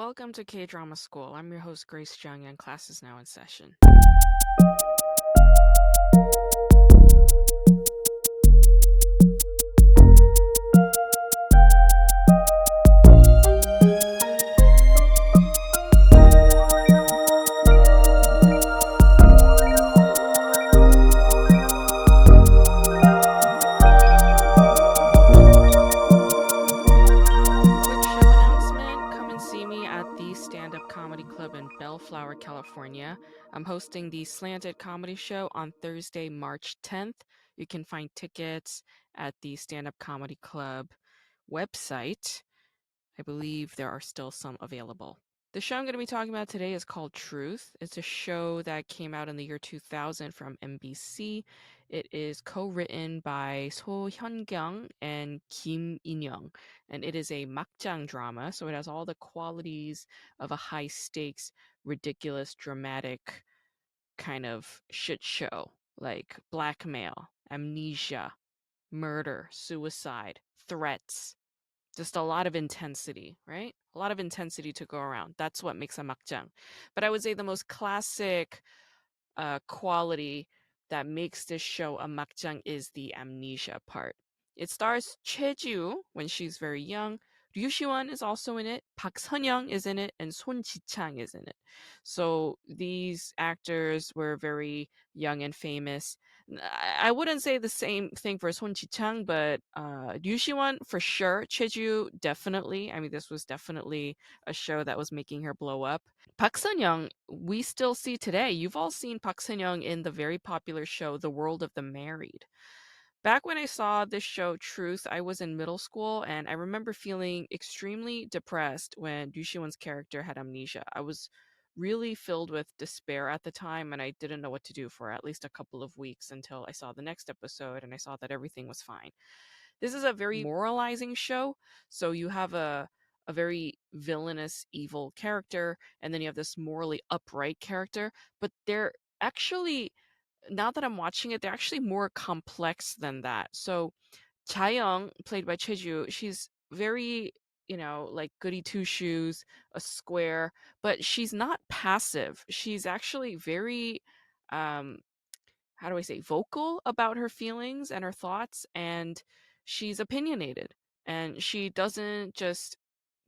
Welcome to K-Drama School. I'm your host, Grace Jung, and class is now in session. Quick show announcement. Come and see me at the Stand Up Comedy Club in Bellflower, California. I'm hosting the Slanted Comedy Show on Thursday, March 10th. You can find tickets at the Stand Up Comedy Club website. I believe there are still some available. The show I'm going to be talking about today is called Truth. It's a show that came out in the year 2000 from MBC. It is co-written by So Hyun-kyung and Kim In-young, and it is a makjang drama, so it has all the qualities of a high-stakes, ridiculous, dramatic kind of shit show, like blackmail, amnesia, murder, suicide, threats, just a lot of intensity, right? A lot of intensity to go around. That's what makes a makjang. But I would say the most classic quality that makes this show a makjang is the amnesia part. It stars Choi when she's very young. Ryu Siwon is also in it. Park Sun-young is in it, and Son Ji-chang is in it. So these actors were very young and famous. I wouldn't say the same thing for Son Ji-chang, but Ryu Siwon for sure. Choi definitely. I mean, this was definitely a show that was making her blow up. Park Sun-young, we still see today. You've all seen Park Sun-young in the very popular show The World of the Married. Back when I saw this show Truth, I was in middle school, and I remember feeling extremely depressed when Ryu Siwon's character had amnesia. I was really filled with despair at the time, and I didn't know what to do for at least a couple of weeks until I saw the next episode and I saw that everything was fine. This is a very moralizing show, so you have a very villainous, evil character, and then you have this morally upright character, but they're actually, now that I'm watching it, they're actually more complex than that. So Chaeyoung, played by Cheju, she's very, like goody two shoes, a square, but she's not passive. She's actually very, um, how do I say, vocal about her feelings and her thoughts, and she's opinionated. And she doesn't just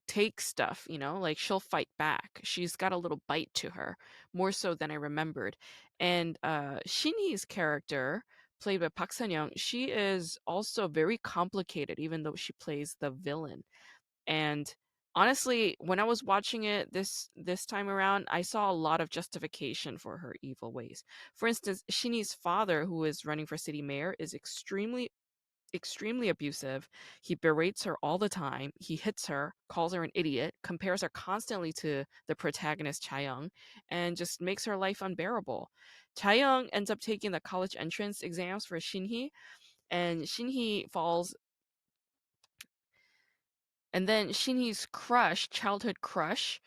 take stuff, like she'll fight back. She's got a little bite to her, more so than I remembered. And Shinhee's character, played by Park Sun-young, she is also very complicated, even though she plays the villain. And honestly, when I was watching it this time around, I saw a lot of justification for her evil ways. For instance, Shinhee's father, who is running for city mayor, is extremely abusive. He berates her all the time. He hits her, calls her an idiot, compares her constantly to the protagonist Chaeyoung, and just makes her life unbearable. Chaeyoung ends up taking the college entrance exams for Shinhee, and Shinhee falls. And then Shinhee's crush, childhood crush,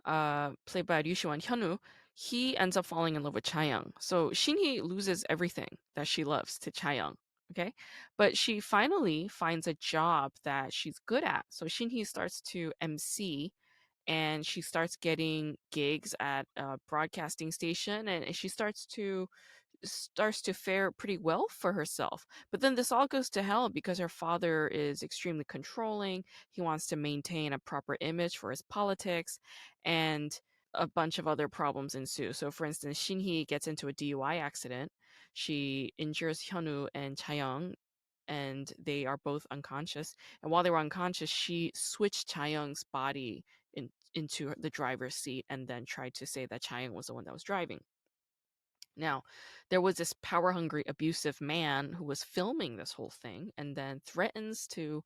played by Ryu Siwon Hyunwoo, he ends up falling in love with Chaeyoung. So Shinhee loses everything that she loves to Chaeyoung. Okay, but she finally finds a job that she's good at. So Shinhee starts to MC, and she starts getting gigs at a broadcasting station, and she starts to fare pretty well for herself. But then this all goes to hell because her father is extremely controlling. He wants to maintain a proper image for his politics, and a bunch of other problems ensue. So, for instance, Shinhee gets into a DUI accident. She injures Hyunwoo and Chaeyoung, and they are both unconscious. And while they were unconscious, she switched Chaeyoung's body into the driver's seat and then tried to say that Chaeyoung was the one that was driving. Now, there was this power hungry, abusive man who was filming this whole thing and then threatens to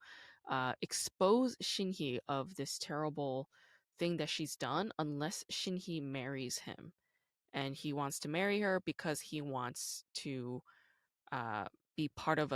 expose Shinhee of this terrible thing that she's done unless Shinhee marries him. And he wants to marry her because he wants to uh, be part of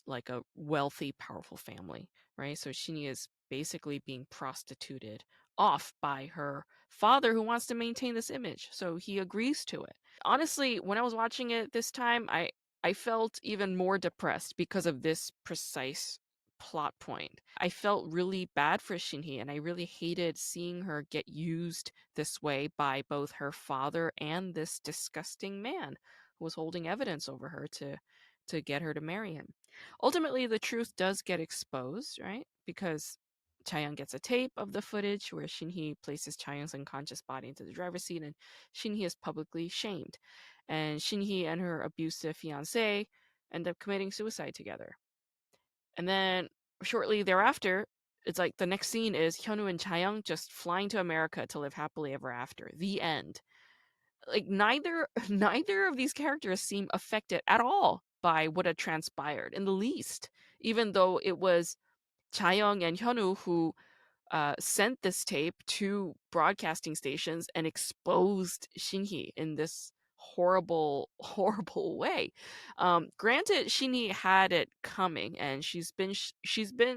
like a wealthy, powerful family, right? So Shinhee is basically being prostituted off by her father who wants to maintain this image. So he agrees to it. Honestly, when I was watching it this time, I felt even more depressed because of this precise plot point. I felt really bad for Shinhee, and I really hated seeing her get used this way by both her father and this disgusting man who was holding evidence over her to get her to marry him. Ultimately, the truth does get exposed, right? Because Chaeyoung gets a tape of the footage where Shinhee places Chaeyoung's unconscious body into the driver's seat, and Shinhee is publicly shamed. And Shinhee and her abusive fiance end up committing suicide together. And then shortly thereafter, it's like the next scene is Hyunwoo and Chaeyoung just flying to America to live happily ever after. The end. Like neither of these characters seem affected at all by what had transpired in the least, even though it was Chaeyoung and Hyunwoo who sent this tape to broadcasting stations and exposed Shinhee in this horrible, horrible way. Granted, Shinhee had it coming, and she's been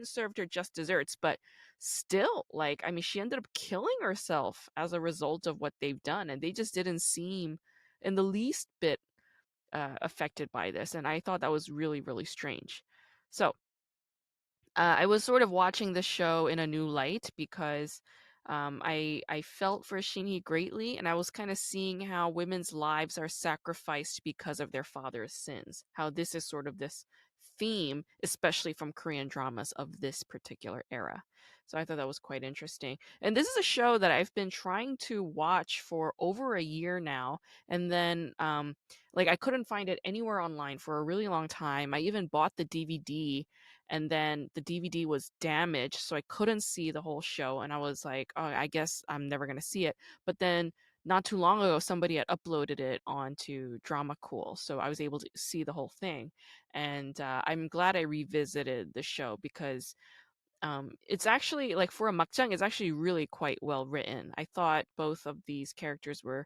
served her just desserts, but still, like, I mean, she ended up killing herself as a result of what they've done, and they just didn't seem in the least bit affected by this, and I thought that was really, really strange. So I was sort of watching the show in a new light because I felt for Shinhee greatly, and I was kind of seeing how women's lives are sacrificed because of their father's sins. How this is sort of this theme, especially from Korean dramas of this particular era. So I thought that was quite interesting. And this is a show that I've been trying to watch for over a year now, and then like I couldn't find it anywhere online for a really long time. I even bought the DVD, and then the DVD was damaged, so I couldn't see the whole show, and I was like, oh, I guess I'm never going to see it. But then not too long ago, somebody had uploaded it onto Drama Cool, so I was able to see the whole thing. And I'm glad I revisited the show because it's actually, like, for a makjang, it's actually really quite well written. I thought both of these characters were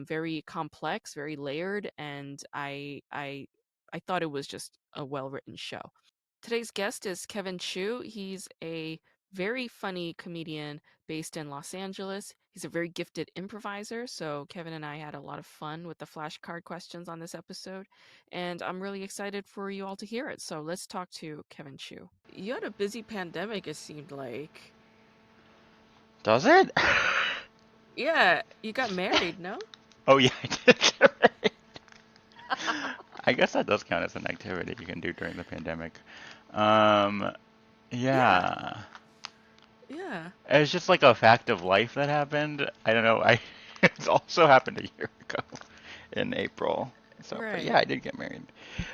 very complex, very layered, and I thought it was just a well written show. Today's guest is Kevin Chu. He's a very funny comedian based in Los Angeles. He's a very gifted improviser. So, Kevin and I had a lot of fun with the flashcard questions on this episode. And I'm really excited for you all to hear it. So, let's talk to Kevin Chu. You had a busy pandemic, it seemed like. Does it? Yeah, you got married, no? Oh yeah, I did get married. I guess that does count as an activity you can do during the pandemic. Um, Yeah, yeah. yeah, It's just like a fact of life that happened. I don't know. I It's also happened a year ago in April. So, but yeah, right. I did get married.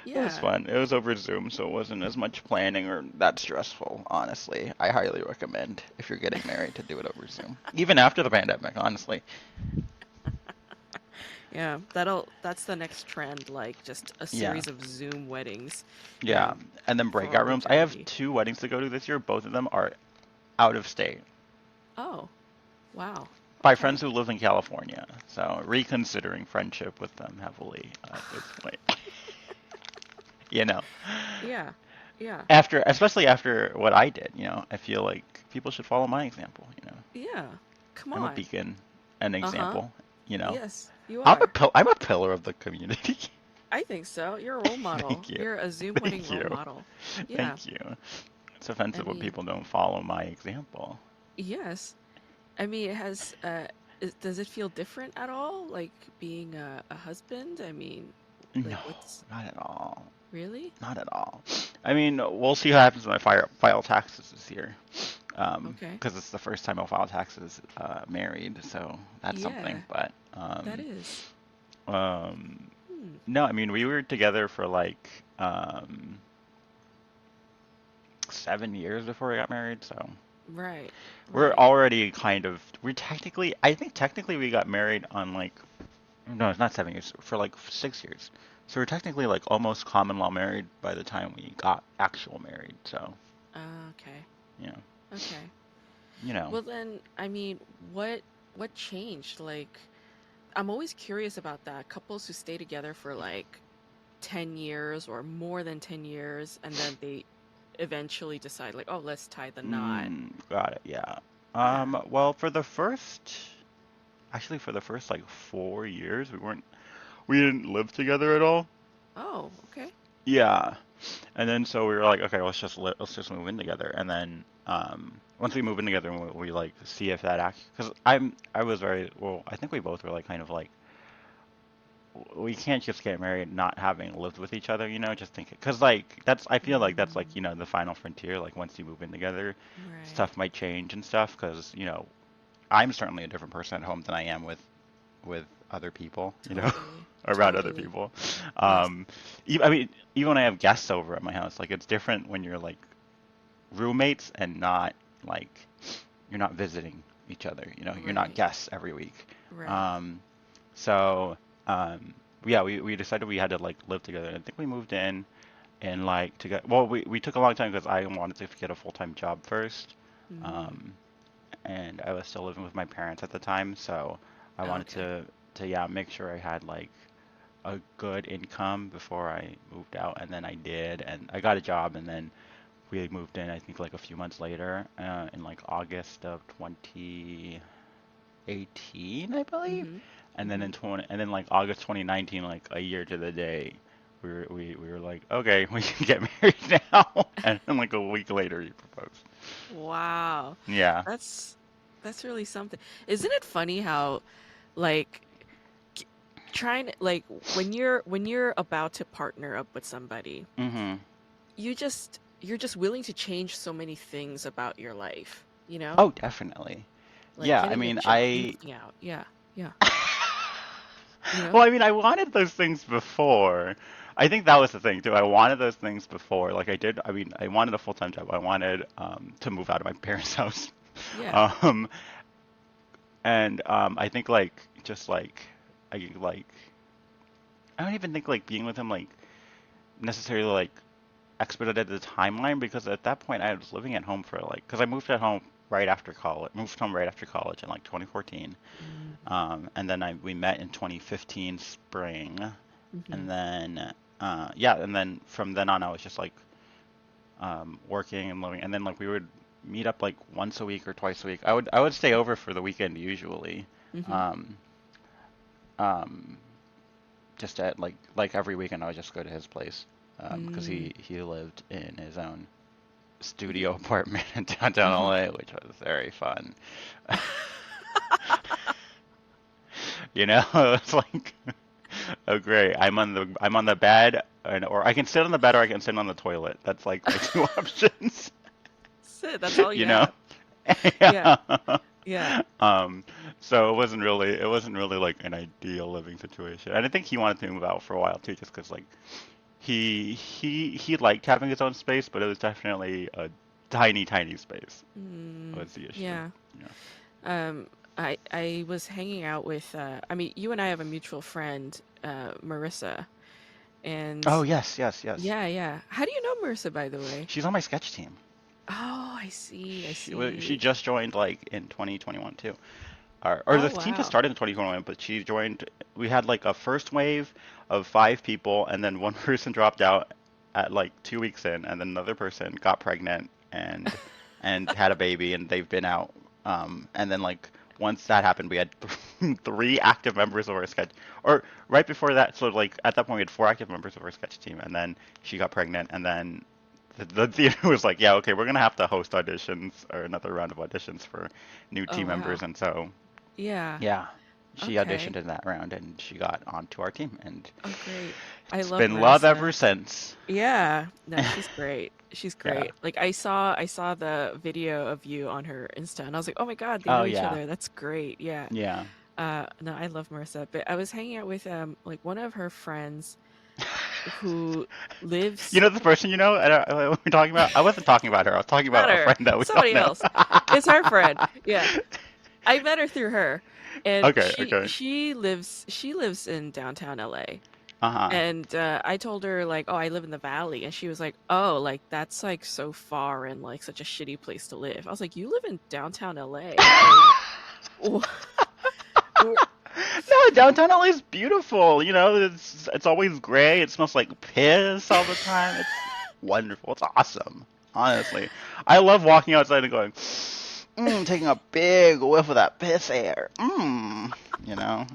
It was Yeah. fun. It was over Zoom, so it wasn't as much planning or that stressful, honestly. I highly recommend if you're getting married to do it over Zoom. Even after the pandemic, honestly. Yeah, that's the next trend, like just a Yeah. series of Zoom weddings, Yeah. And then for breakout all rooms. I have eternity. 2 weddings to go to this year. Both of them are out of state Oh, wow. by Okay. friends who live in California. So reconsidering friendship with them heavily at this point. You know, Yeah. Yeah. especially after what I did, I feel like people should follow my example. Yeah. Come I'm a on. beacon, an Uh-huh. example. Yes, you are. I'm a pillar of the community. I think so. You're a role model. Thank you. You're a Zoom wedding Thank role you. model. Yeah. Thank you. It's I offensive when mean, people don't follow my example. yes. I mean, it has does it feel different at all, like being a husband? I mean, No, like what's not at all. really? Not at all. I mean, we'll see what happens when I file taxes this year. Okay. Because it's the first time I'll file taxes married, so that's something. Yeah, But that is. um, Hmm. no, I mean we were together for like 7 years before we got married, so Right. we're Right. already I think technically we got married on like, no, it's not 7 years, for like 6 years. So we're technically like almost common law married by the time we got actual married. So, Okay. you know, Okay. you know, Well then, I mean, what changed? Like, I'm always curious about that. Couples who stay together for like 10 years or more than 10 years, and then they eventually decide, like, oh, let's tie the knot. got it, yeah. Yeah. Well, actually for the first like 4 years, we didn't live together at all. Oh, okay. Yeah. And then so we were like, okay, let's just move in together. And then once we move in together, we like see if that actually, because I was very well. I think we both were like kind of like we can't just get married not having lived with each other, just think because like that's I feel like that's like Mm, the final frontier. Like once you move in together, right. stuff might change and stuff because I'm certainly a different person at home than I am with other people, Totally. around other Totally. people. Yes. Um, I mean, even when I have guests over at my house, like it's different when you're like roommates and not like you're not visiting each other. You're not Right. guests every week. Right. Um, so yeah, we decided we had to like live together. And I think we moved in and like to get well, we took a long time because I wanted to get a full-time job first. Mm. Um, and I was still living with my parents at the time, so I wanted Okay. to yeah, make sure I had like a good income before I moved out, and then I did, and I got a job, and then we moved in, I think like a few months later, in like August of 2018, I believe. Mm-hmm. And then Mm-hmm. in 20, and then like August 2019, like a year to the day, we were like, okay, we can get married now. And then like a week later, he proposed. Wow. Yeah. That's that's really something. Isn't it funny how like k- trying to like when you're about to partner up with somebody, Mm-hmm. you're just willing to change so many things about your life, you know? Oh, definitely. Like Yeah, I getting a mean, job, moving out. Yeah. Yeah. You know? well, I mean, I wanted those things before. I think that was the thing too. I wanted those things before. Like I did. I mean, I wanted a full-time job. I wanted to move out of my parents' house. Yeah. Um, and I think like just like I like I don't even think like being with him like necessarily like expedited the timeline because at that point I was living at home for like because I moved at home right after college. Moved home right after college in like 2014. Mm-hmm. And then we met in 2015 spring, Mm-hmm. and then yeah, and then from then on I was just like working and living, and then like we would meet up like once a week or twice a week. I would stay over for the weekend usually, Mm-hmm. um, um, just at like every weekend I would just go to his place because Mm. he lived in his own studio apartment in downtown Uh-huh. LA, which was very fun. It's like oh great. I'm on the bed or I can sit on the bed or I can sit on the toilet. That's like my two options. That's it. That's all you You know? have. Yeah. Yeah. Yeah. Um so it wasn't really like an ideal living situation. And I think he wanted to move out for a while too just 'cause like he liked having his own space, but it was definitely a tiny space Mm, was the issue. yeah. Yeah. Um, I was hanging out with I mean, you and I have a mutual friend, Marissa, and Oh, yes, yes, yes. yeah, yeah. How do you know Marissa, by the way? She's on my sketch team. Oh, I see. I She see. just joined like in 2021 too. Or Oh, the team just wow. started in 2021, but she joined. We had like a first wave of 5 people, and then one person dropped out at like 2 weeks in, and then another person got pregnant and had a baby, and they've been out. And then like once that happened, we had three active members of our sketch. Or right before that, so like at that point we had four active members of our sketch team, and then she got pregnant, and then the theater was like, yeah, okay, we're gonna have to host auditions or another round of auditions for new Oh, team members, wow. and so Yeah. yeah, she auditioned Okay. in that round and she got onto our team, and Oh, great. I it's love been love ever Marissa. since. Yeah. No, she's great. She's Yeah. great. Like I saw the video of you on her Insta, and I was like, oh my God, they Oh know each yeah. other. That's great. Yeah. Yeah. No, I love Marissa, but I was hanging out with like one of her friends who lives The person we're talking about. I wasn't talking about her. I was talking not about a her, friend that we don't somebody know. else. It's her friend. Yeah. I met her through her. And Okay. Okay. she lives in downtown LA. Uh-huh. And I told her like, "Oh, I live in the valley." And she was like, "Oh, like that's like so far and like such a shitty place to live." I was like, "You live in downtown LA." Like, wh- No, downtown LA is beautiful. It's always gray. It smells like piss all the time. It's wonderful. It's awesome. Honestly, I love walking outside and going, taking a big whiff of that piss air.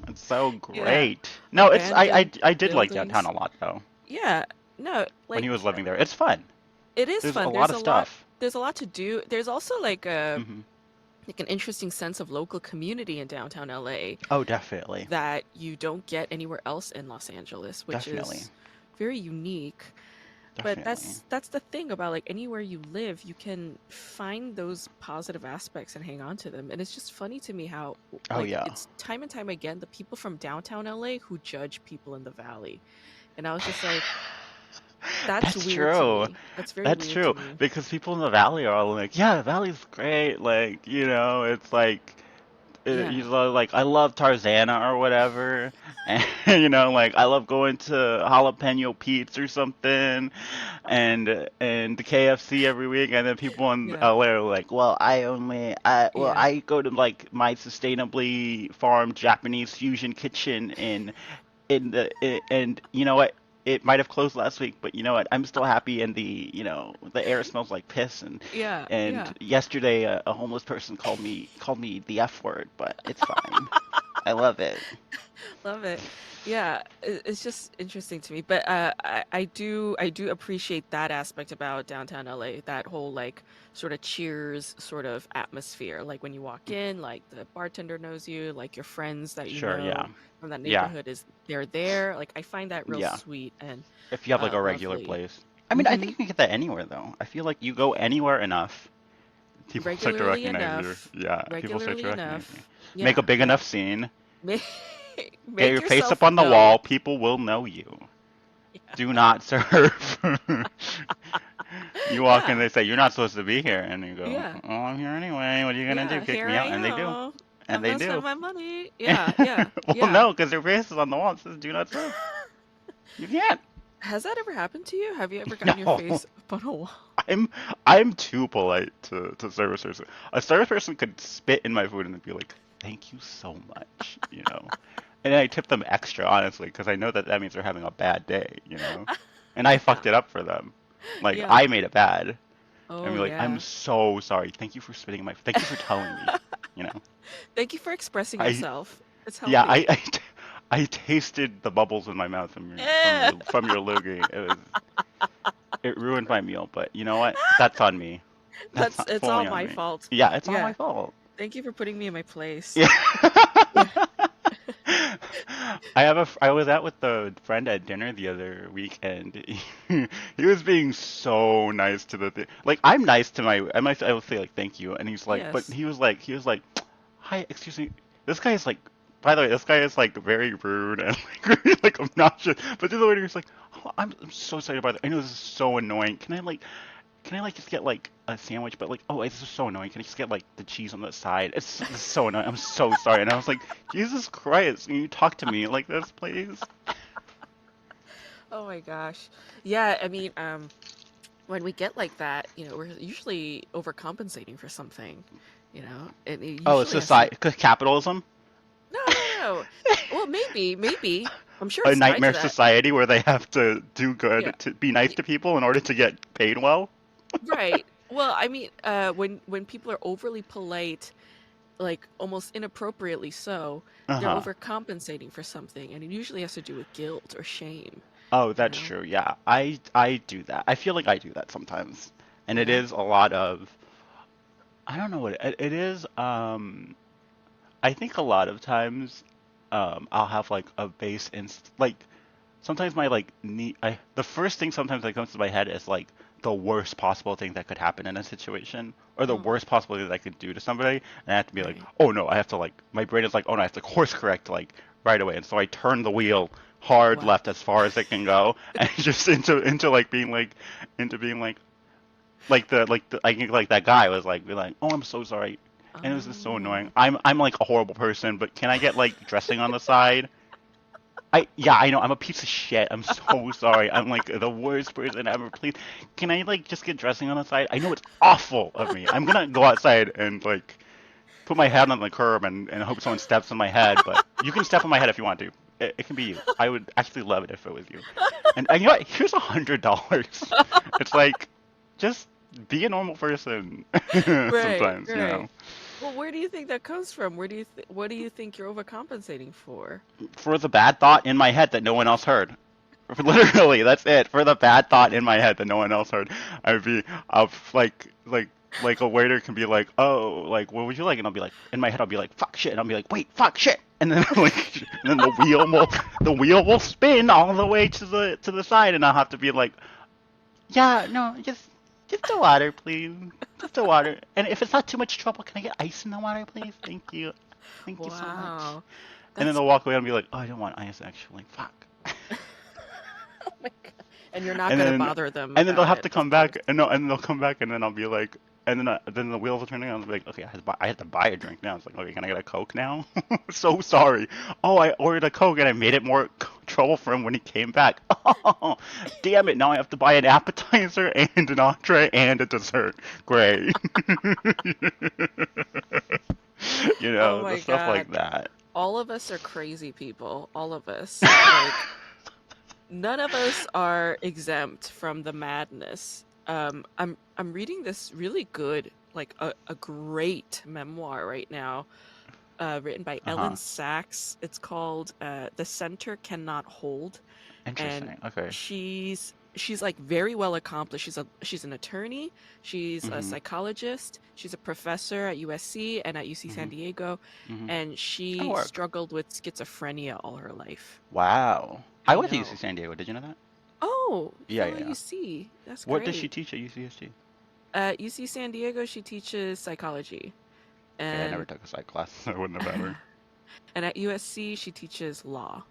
It's so yeah, great. No, it's I abandoned I I did like downtown buildings. a lot though. Yeah. no, when he like was living there. It's fun. it is There's a fun. lot of stuff. There's a lot to do. There's also Hmm. like an interesting sense of local community in downtown LA Oh, definitely. that you don't get anywhere else in Los Angeles, which Definitely. is very unique. But Definitely. that's the thing about like anywhere you live, you can find those positive aspects and hang on to them. And it's just funny to me how Oh, like yeah. it's time and time again the people from downtown LA who judge people in the valley. And I was just like, that's That's weird to true. me. That's very That's weird to true. me. Because people in the valley are all like, yeah, the valley's great. Like, it's like, Yeah. like, I love Tarzana or whatever. And, like, I love going to Jalapeno Pete's or something. And the KFC every week. And then people in Yeah. LA are like, well, Yeah. I go to, like, my sustainably farmed Japanese fusion kitchen and you know what? It might have closed last week, but you know what? I'm still happy, and the air smells like piss. And Yeah. and Yeah. yesterday, a homeless person called me the F word, but it's fine. I love it. Love it. Yeah, it's just interesting to me. But I do appreciate that aspect about downtown LA, that whole like sort of cheers sort of atmosphere. Like when you walk in, like the bartender knows you, like your friends that you Sure, yeah, know from that yeah, neighborhood is they're there. Like I find that real yeah. sweet and If you have like a regular lovely. place, I mean, I think Mm-hmm. you can get that anywhere though. I feel like you go anywhere enough, people start to Regularly recognize you. enough. Yeah, people start to Regularly recognize you. enough. Make a Yeah, big yeah. enough scene. Make Get make your face up yourself on the known. wall. People will know you. Do not serve. You walk in, Yeah, they say, you're not supposed to be here. And you go, yeah. oh, I'm here anyway. What are you going to do? Yeah, Kick here me I out? And they do. am. And I'm they gonna spend do. my money. Yeah, yeah, Well, yeah. no, because your face is on the wall. It says, do not serve. You can't. Has that ever happened to you? Have you ever gotten your No. face up on a wall? I'm I'm too polite to service person. A service person could spit in my food and be like, thank you so much. And I tip them extra, honestly, because I know that that means they're having a bad day. And I Yeah, fucked it up for them. Like, yeah. I made it bad. And Oh, be like, I'm yeah. so sorry. Thank you for spitting in my. Thank you for telling me. You know, Thank you for expressing I yourself. It's yeah, healthy. I tasted the bubbles in my mouth from your from Eh, your from your loogie. It ruined my meal, but you know what? That's on me. That's not it's all fully on my me. fault. Yeah, it's all my Yeah. fault. Thank you for putting me in my place. Yeah. Yeah. I was out with a friend at dinner the other week, and he was being so nice to the like I'm nice to I would say like thank you, and he's like, but Yes. he was like, hi, excuse me, this guy is like, by the way, this guy is like very rude and like really like obnoxious, but the other way he's like, oh, I'm so sorry about that. I know this is so annoying. Can I just get like a sandwich? But like, oh, this is so annoying. Can I just get like the cheese on the side? It's so annoying. I'm so sorry. And I was like, Jesus Christ, can you talk to me like this, please? Oh my gosh. Yeah, I mean, when we get like that, we're usually overcompensating for something, and it Oh, it's usually has to society, capitalism, No, no, no. Well, maybe. I'm sure a it's tied to nightmare that. society where they have to do Yeah. good to be nice y- to people in order to get paid well. Right. Well, I mean, when people are overly polite, like almost inappropriately so, they're Uh-huh. overcompensating for something, and it usually has to do with guilt or shame, Oh, you that's know? true. Yeah, I do that. I feel like I do that sometimes, and it Yeah. is a lot of, I don't know what it is. I think a lot of times, I'll have like a base inst like sometimes my like need the first thing sometimes that comes to my head is like the worst possible thing that could happen in a situation or the Mm, worst possible thing that I could do to somebody, and I have to be like, right. oh no, I have to like my brain is like, oh no, I have to course correct like right away, and so I turn the wheel hard Wow. left as far as it can go, and just into like being like into being like the I think like that guy was like be like, "Oh, I'm so sorry." And it was just so annoying. Oh. I'm like a horrible person, but can I get like dressing on the side? Yeah, I know I'm a piece of shit. I'm so sorry. I'm like the worst person ever. Please, can I like just get dressing on the side? I know it's awful of me. I'm gonna go outside and like put my head on the curb and hope someone steps on my head, but you can step on my head if you want to. It can be you. I would actually love it if it was you. And you know what? Here's $100. It's like just be a normal person Right, sometimes, you right. know. Well, where do you think that comes from? What do you think you're overcompensating for? For the bad thought in my head that no one else heard. Literally, that's it. For the bad thought in my head that no one else heard, I'd be, like a waiter can be like, oh, like, what would you like? And I'll be like, in my head, I'll be like, fuck shit. And I'll be like, wait, fuck shit. And then like, and then the wheel will spin all the way to the side, and I'll have to be like, yeah, no, just the water, please. Just the water. And if it's not too much trouble, can I get ice in the water, please? Thank you. Thank you so much. Wow. And then That's they'll walk away and be like, oh, I don't want ice actually. Fuck. oh my God. And you're not And gonna then bother them and then they'll about have it, to of come course. back and no, and they'll come back and then I'll be like, and then the wheels will turn around and I'll be like, okay, I have to buy a drink now. It's like, okay, can I get a Coke now? So sorry. Oh, I ordered a Coke and I made it more trouble for him when he came back. Oh, damn it! Now I have to buy an appetizer and an entree and a dessert. Great. Oh The my stuff God. like that. All of us are crazy people. All of us. Like, none of us are exempt from the madness. I'm reading this really good, like a great memoir right now, written by Uh-huh. Ellen Sachs. It's called "The Center Cannot Hold," and Interesting. Okay. she's like very well accomplished. She's an attorney, she's a Mhm. psychologist, she's a professor at USC and at UC San Mhm. Diego, Mhm. and It's gonna she work. struggled with schizophrenia all her life. Wow. I I went to UC know. San Diego. Did you know that? Oh, Yeah, fellow yeah, yeah. UC. That's What does she great. teach at UCSD? At UC San Diego, she teaches psychology. Okay, I never And took a psych class, so I wouldn't have mattered. and at USC, she teaches law.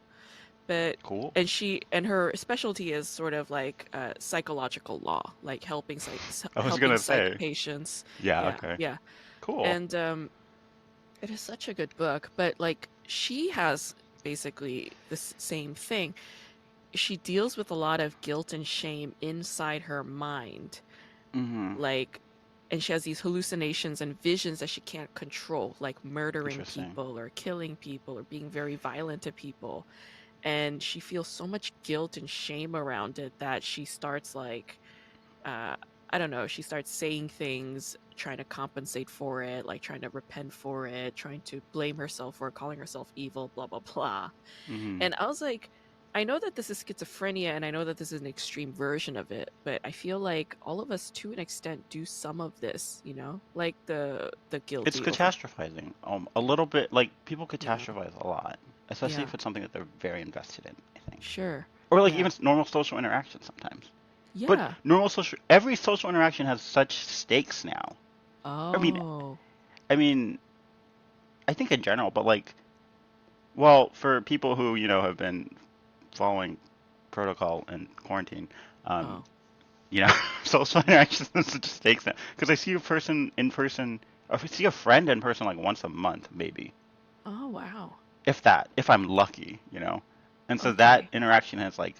But Cool. and her specialty is sort of like psychological law, like I was helping gonna psych say. patients. Yeah, Yeah, okay. yeah. Cool. And it is such a good book, but like she has basically the same thing. She deals with a lot of guilt and shame inside her mind, Mm-hmm. like, and she has these hallucinations and visions that she can't control, like murdering Interesting. people or killing people or being very violent to people. And she feels so much guilt and shame around it that she starts like uh I don't know, she starts saying things, trying to compensate for it, like trying to repent for it, trying to blame herself for it, calling herself evil, blah blah blah. Mm-hmm. And I was like, I know that this is schizophrenia and I know that this is an extreme version of it, but I feel like all of us to an extent do some of this, like the It's guilty over. catastrophizing. A little bit like people Yeah. catastrophize a lot, especially Yeah. if it's something that they're very invested in, I think. Sure. Or like Yeah. even normal social interaction sometimes. But Yeah. every social interaction has such stakes now. I mean, Oh. I mean, I think in general, but like, well, for people who, have been following protocol and quarantine, um, Oh. you know, social interactions has such stakes now. Because I see a person in person, or if I see a friend in person like once a month, maybe. Oh, wow. If that, if I'm lucky. And so that Okay. interaction has like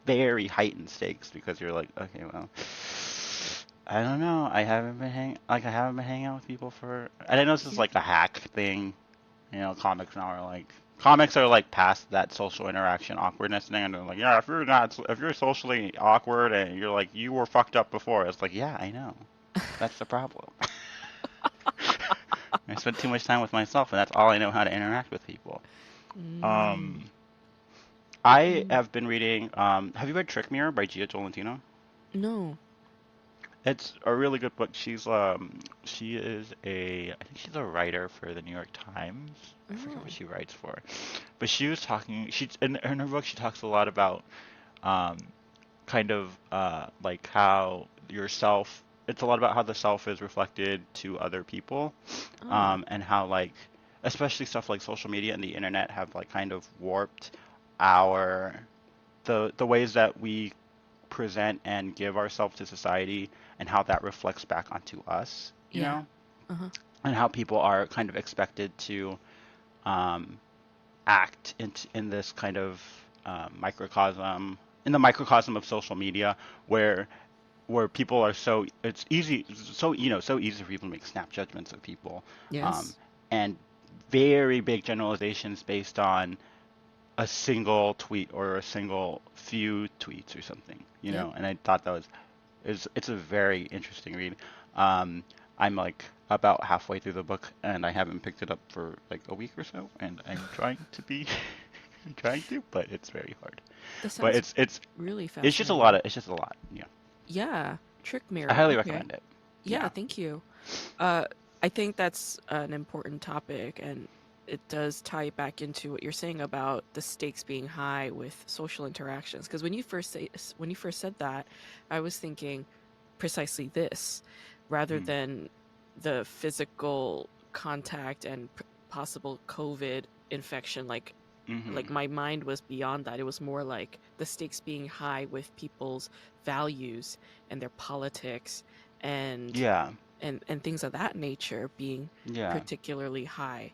very heightened stakes because you're like, okay, well, I don't know. I haven't been hanging out with people for. And I know this is Yeah. like a hack thing. Comics are like past that social interaction awkwardness thing, and they're like, yeah, if you're socially awkward and you're like you were fucked up before, it's like, yeah, I know. That's the problem. I spend too much time with myself, and that's all I know how to interact with people. Mm, Um, I mm. have been reading. Have you read Trick Mirror by Gia Tolentino? No. It's a really good book. She is I think she's a writer for the New York Times. I forget what Oh. she writes for, but she was talking. In her book she talks a lot about um kind of like how yourself. It's a lot about how the self is reflected to other people, Oh. and how like especially stuff like social media and the internet have like kind of warped our the ways that we present and give ourselves to society and how that reflects back onto us, Yeah. Uh-huh. and how people are kind of expected to um, act in this kind of microcosm, in the microcosm of social media, where people are it's easy, so easy for people to make snap judgments of people, um, Yes. and very big generalizations based on a single tweet or a single few tweets or something, Yep. and I thought that it's a very interesting read. Um, I'm like about halfway through the book and I haven't picked it up for like a week or so, and I'm trying to be trying to, but it's very hard. That But sounds really it's just a lot fascinating. of it's just a lot. Yeah, Yeah, trick I mirror. highly Okay. recommend it. Yeah, Yeah. thank you. Uh, I think that's an important topic, and it does tie back into what you're saying about the stakes being high with social interactions. Because when you first said that, I was thinking precisely this, rather Mm. than the physical contact and possible COVID infection. Like Hmm. my mind was beyond that. It was more like the stakes being high with people's values and their politics and Yeah. and things of that nature being Yeah. particularly high,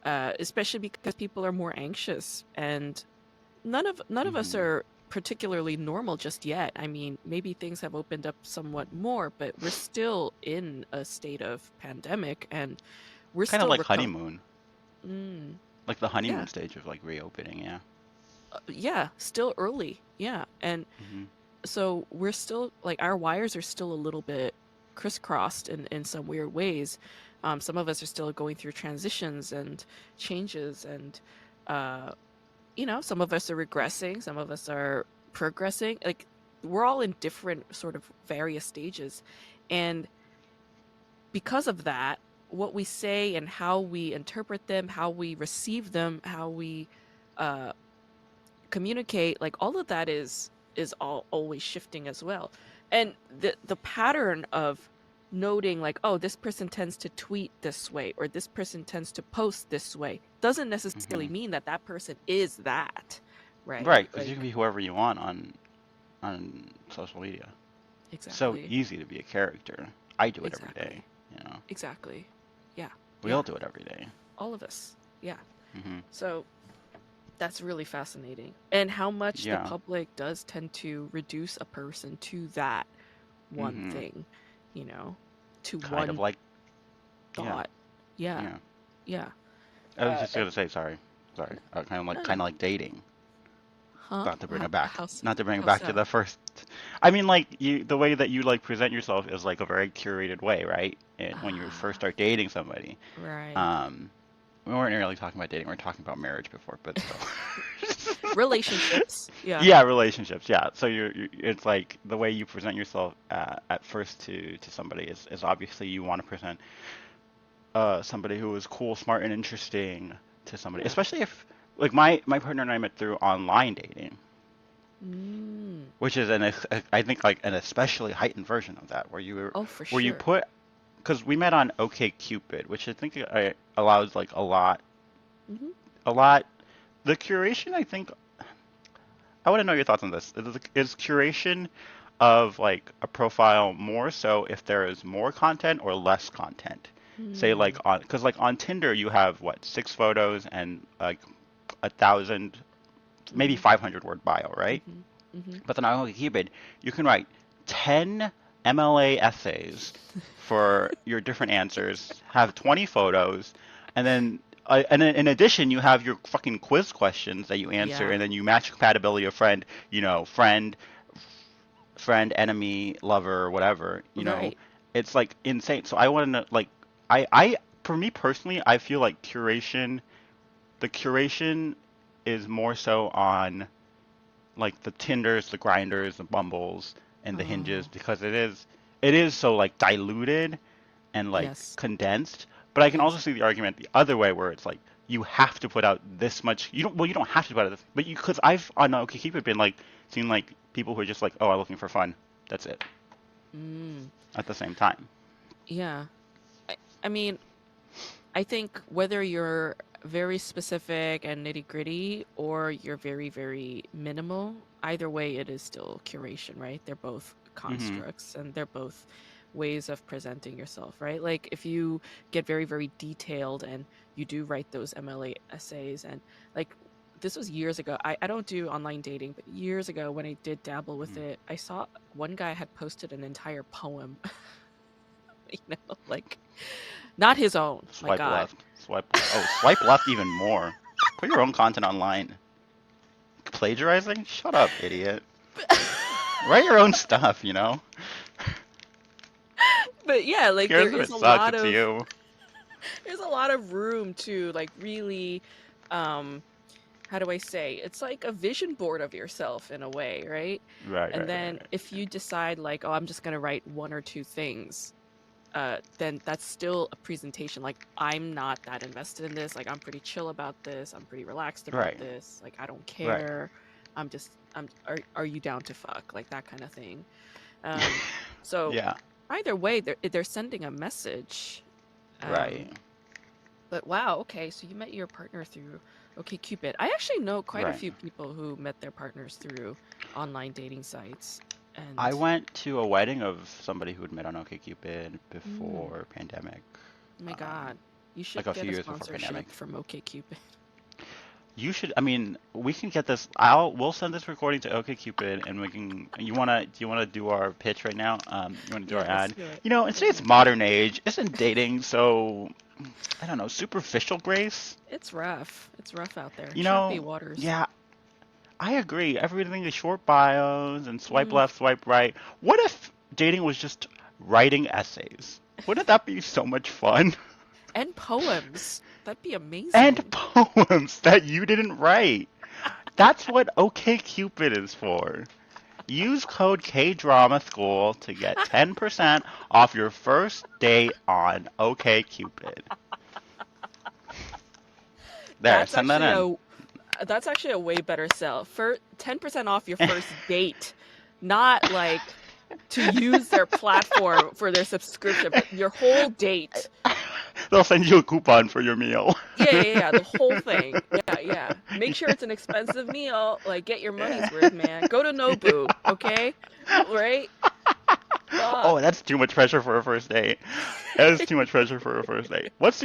especially because people are more anxious, and none of us Hmm. are particularly normal just yet. I mean, maybe things have opened up somewhat more, but we're still in a state of pandemic, and we're Kind of still like recovering. honeymoon, Mm, like the yeah, honeymoon stage of like reopening. Yeah. yeah, still early. Yeah, and Hmm. so we're still like our wires are still a little bit crisscrossed in some weird ways. Some of us are still going through transitions and changes, and uh, some of us are regressing, some of us are progressing. Like we're all in different sort of various stages, and because of that, what we say and how we interpret them, how we receive them, how we uh, communicate, like all of that is all always shifting as well. And the pattern of noting like, oh, this person tends to tweet this way or this person tends to post this way doesn't necessarily Hmm. mean that that person is that, Right, right? because you can Like be whoever you want on social media. So exactly, easy to be a character. I do it every day. exactly, You know, exactly. Yeah, we yeah, all do it every day. all of us. Yeah. Hmm. So that's really fascinating. And how much the Yeah. public does tend to reduce a person to that one Hmm. thing, you know, to Kind of one like, yeah, thought. Yeah, yeah. yeah. I was just And gonna say, sorry. no, Kind no. of like dating. Huh? Not to bring it back. Not to bring it How back to so? the first. I mean, like the way that you like present yourself is like a very curated way, right? And when you first Ah, start dating somebody, right. um, we weren't really talking about dating. We are talking about marriage before, but still. Relationships. Yeah. Yeah, relationships. Yeah. So it's like the way you present yourself at first to somebody is obviously you want to present somebody who is cool, smart, and interesting to somebody, Yeah. especially if like my partner and I met through online dating, Mm. which is I think like an especially heightened version of that Oh, for where you sure. put because we met on OkCupid, which I think allows like Hmm. a lot. The curation, I think, I want to know your thoughts on this. Is curation of like a profile more so if there is more content or less content? Say like Mm. because like on Tinder you have what 6 photos and like 1,000, maybe Hmm. 500 word bio, right? Hmm. Hmm. But then on OkCupid you can write 10 MLA essays for your different answers, have 20 photos, and then in addition, you have your fucking quiz questions that you answer, Yeah. and then you match compatibility of friend, enemy, lover, whatever. Right. It's like insane. So I want to know, like, for me personally, I feel like the curation is more so on like the Tinders, the Grinders, the Bumbles, and the Hinges Oh, because it is so like diluted and like yes. condensed. But I can also Yes. see the argument the other way where it's like you have to put out this much. You don't have to put out this, but you because I've on OkCupid been like seen like people who are just like, oh, I'm looking for fun. That's it. Mm. At the same time. Yeah. I, I mean, I think whether you're very specific and nitty gritty or you're very, very minimal, either way, it is still curation, right? They're both Hmm. constructs and they're both ways of presenting yourself, right? Like if you get very, very detailed and you do write those MLA essays, and like this was years ago. I don't do online dating, but years ago when I did dabble with Hmm. it, I saw one guy had posted an entire poem, like not his own, my Swipe God. left. Swipe left. Oh, swipe left even more. Put your own content online. Plagiarizing? Shut up, idiot. Write your own stuff. But yeah, like Cares if it sucks, it's you. there's a lot of room to like really um how do I say? It's like a vision board of yourself in a way, right? Right, And right, then right, if you decide like, oh, I'm just gonna write one or two things, then that's still a presentation. Like, I'm not that invested in this. Like, I'm pretty chill about this. I'm pretty relaxed about right, this. Like, I don't right, care. Are you down to fuck? Like that kind of thing. Um, so yeah, either way, they're sending a message. Um, right, but wow, okay, so you met your partner through OkCupid. I actually know quite a right. few people who met their partners through online dating sites. I And went to a wedding of somebody who had met on OkCupid mm, before pandemic, oh my um, God, you should like a get few a years before pandemic. sponsorship from OkCupid. You should. I mean, we can get this. We'll send this recording to OkCupid, and we can. Do you wanna do our pitch right now? You wanna do our Yeah, let's ad? do it. You know, in Go today's ahead. modern age, isn't dating so, I don't know, superficial, Grace? It's rough. It's rough out there. You Choppy know, waters. yeah, I agree. Everything is short bios and swipe Mm, left, swipe right. What if dating was just writing essays? Wouldn't that be so much fun? and poems. That'd be And amazing. poems that you didn't write. That's what OkCupid is for. Use code KDRAMASchool to get 10% off your first date on OkCupid. There, That's send that actually in. a way better sell. For 10% off your first date, not like to use their platform for their subscription, but your whole date. They'll send you a coupon for your meal. Yeah, the whole thing. Yeah. Make sure it's an expensive meal. Like, get your money's worth, man. Go to Nobu, okay? Right? Fuck. Oh, that's too much pressure for a first date. That is too much pressure for a first date. What's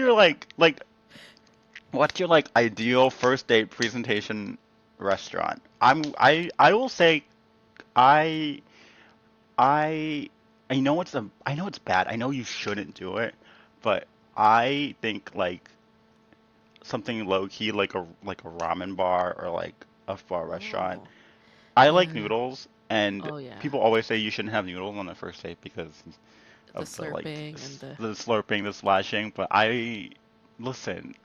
your like ideal first date presentation restaurant? I will say I I I know it's bad. I know you shouldn't do it, but I think like something low key like a ramen bar or like a pho restaurant. Oh, I like yeah. noodles, and Oh, yeah. people always say you shouldn't have noodles on the first date because The of the like slurping and the. the slurping, the slashing. But I listen.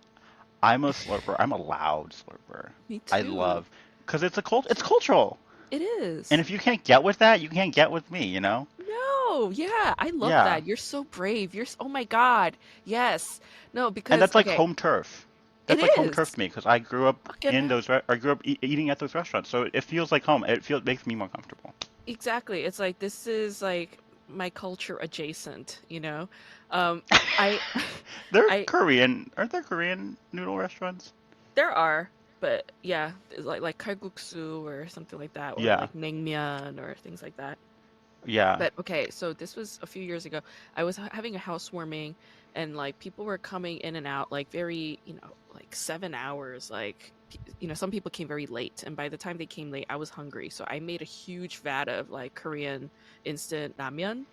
I'm a slurper. I'm a loud slurper. Me I too. love because it's cultural. It And is. if you can't get with that, you can't get with me, you know? No, yeah, I love Yeah. that. You're so brave. Oh my God. Yes. No, And because, that's like okay, home turf. it That's like home turf is. to me because I grew up Fucking hell. I grew up eating at those restaurants. So it feels like home. Makes me more comfortable. Exactly. It's like this is like my culture adjacent, you know? Um, I, They're I, Korean. Aren't there Korean noodle restaurants? there are, but yeah, it's like kalguksu or something like that, or Yeah. like naengmyeon or things like that. Yeah. But okay, so this was a few years ago. I was having a housewarming, and like people were coming in and out, like very, like 7 hours. Like, some people came very late, and by the time they came late, I was hungry. So I made a huge vat of like Korean instant ramyeon,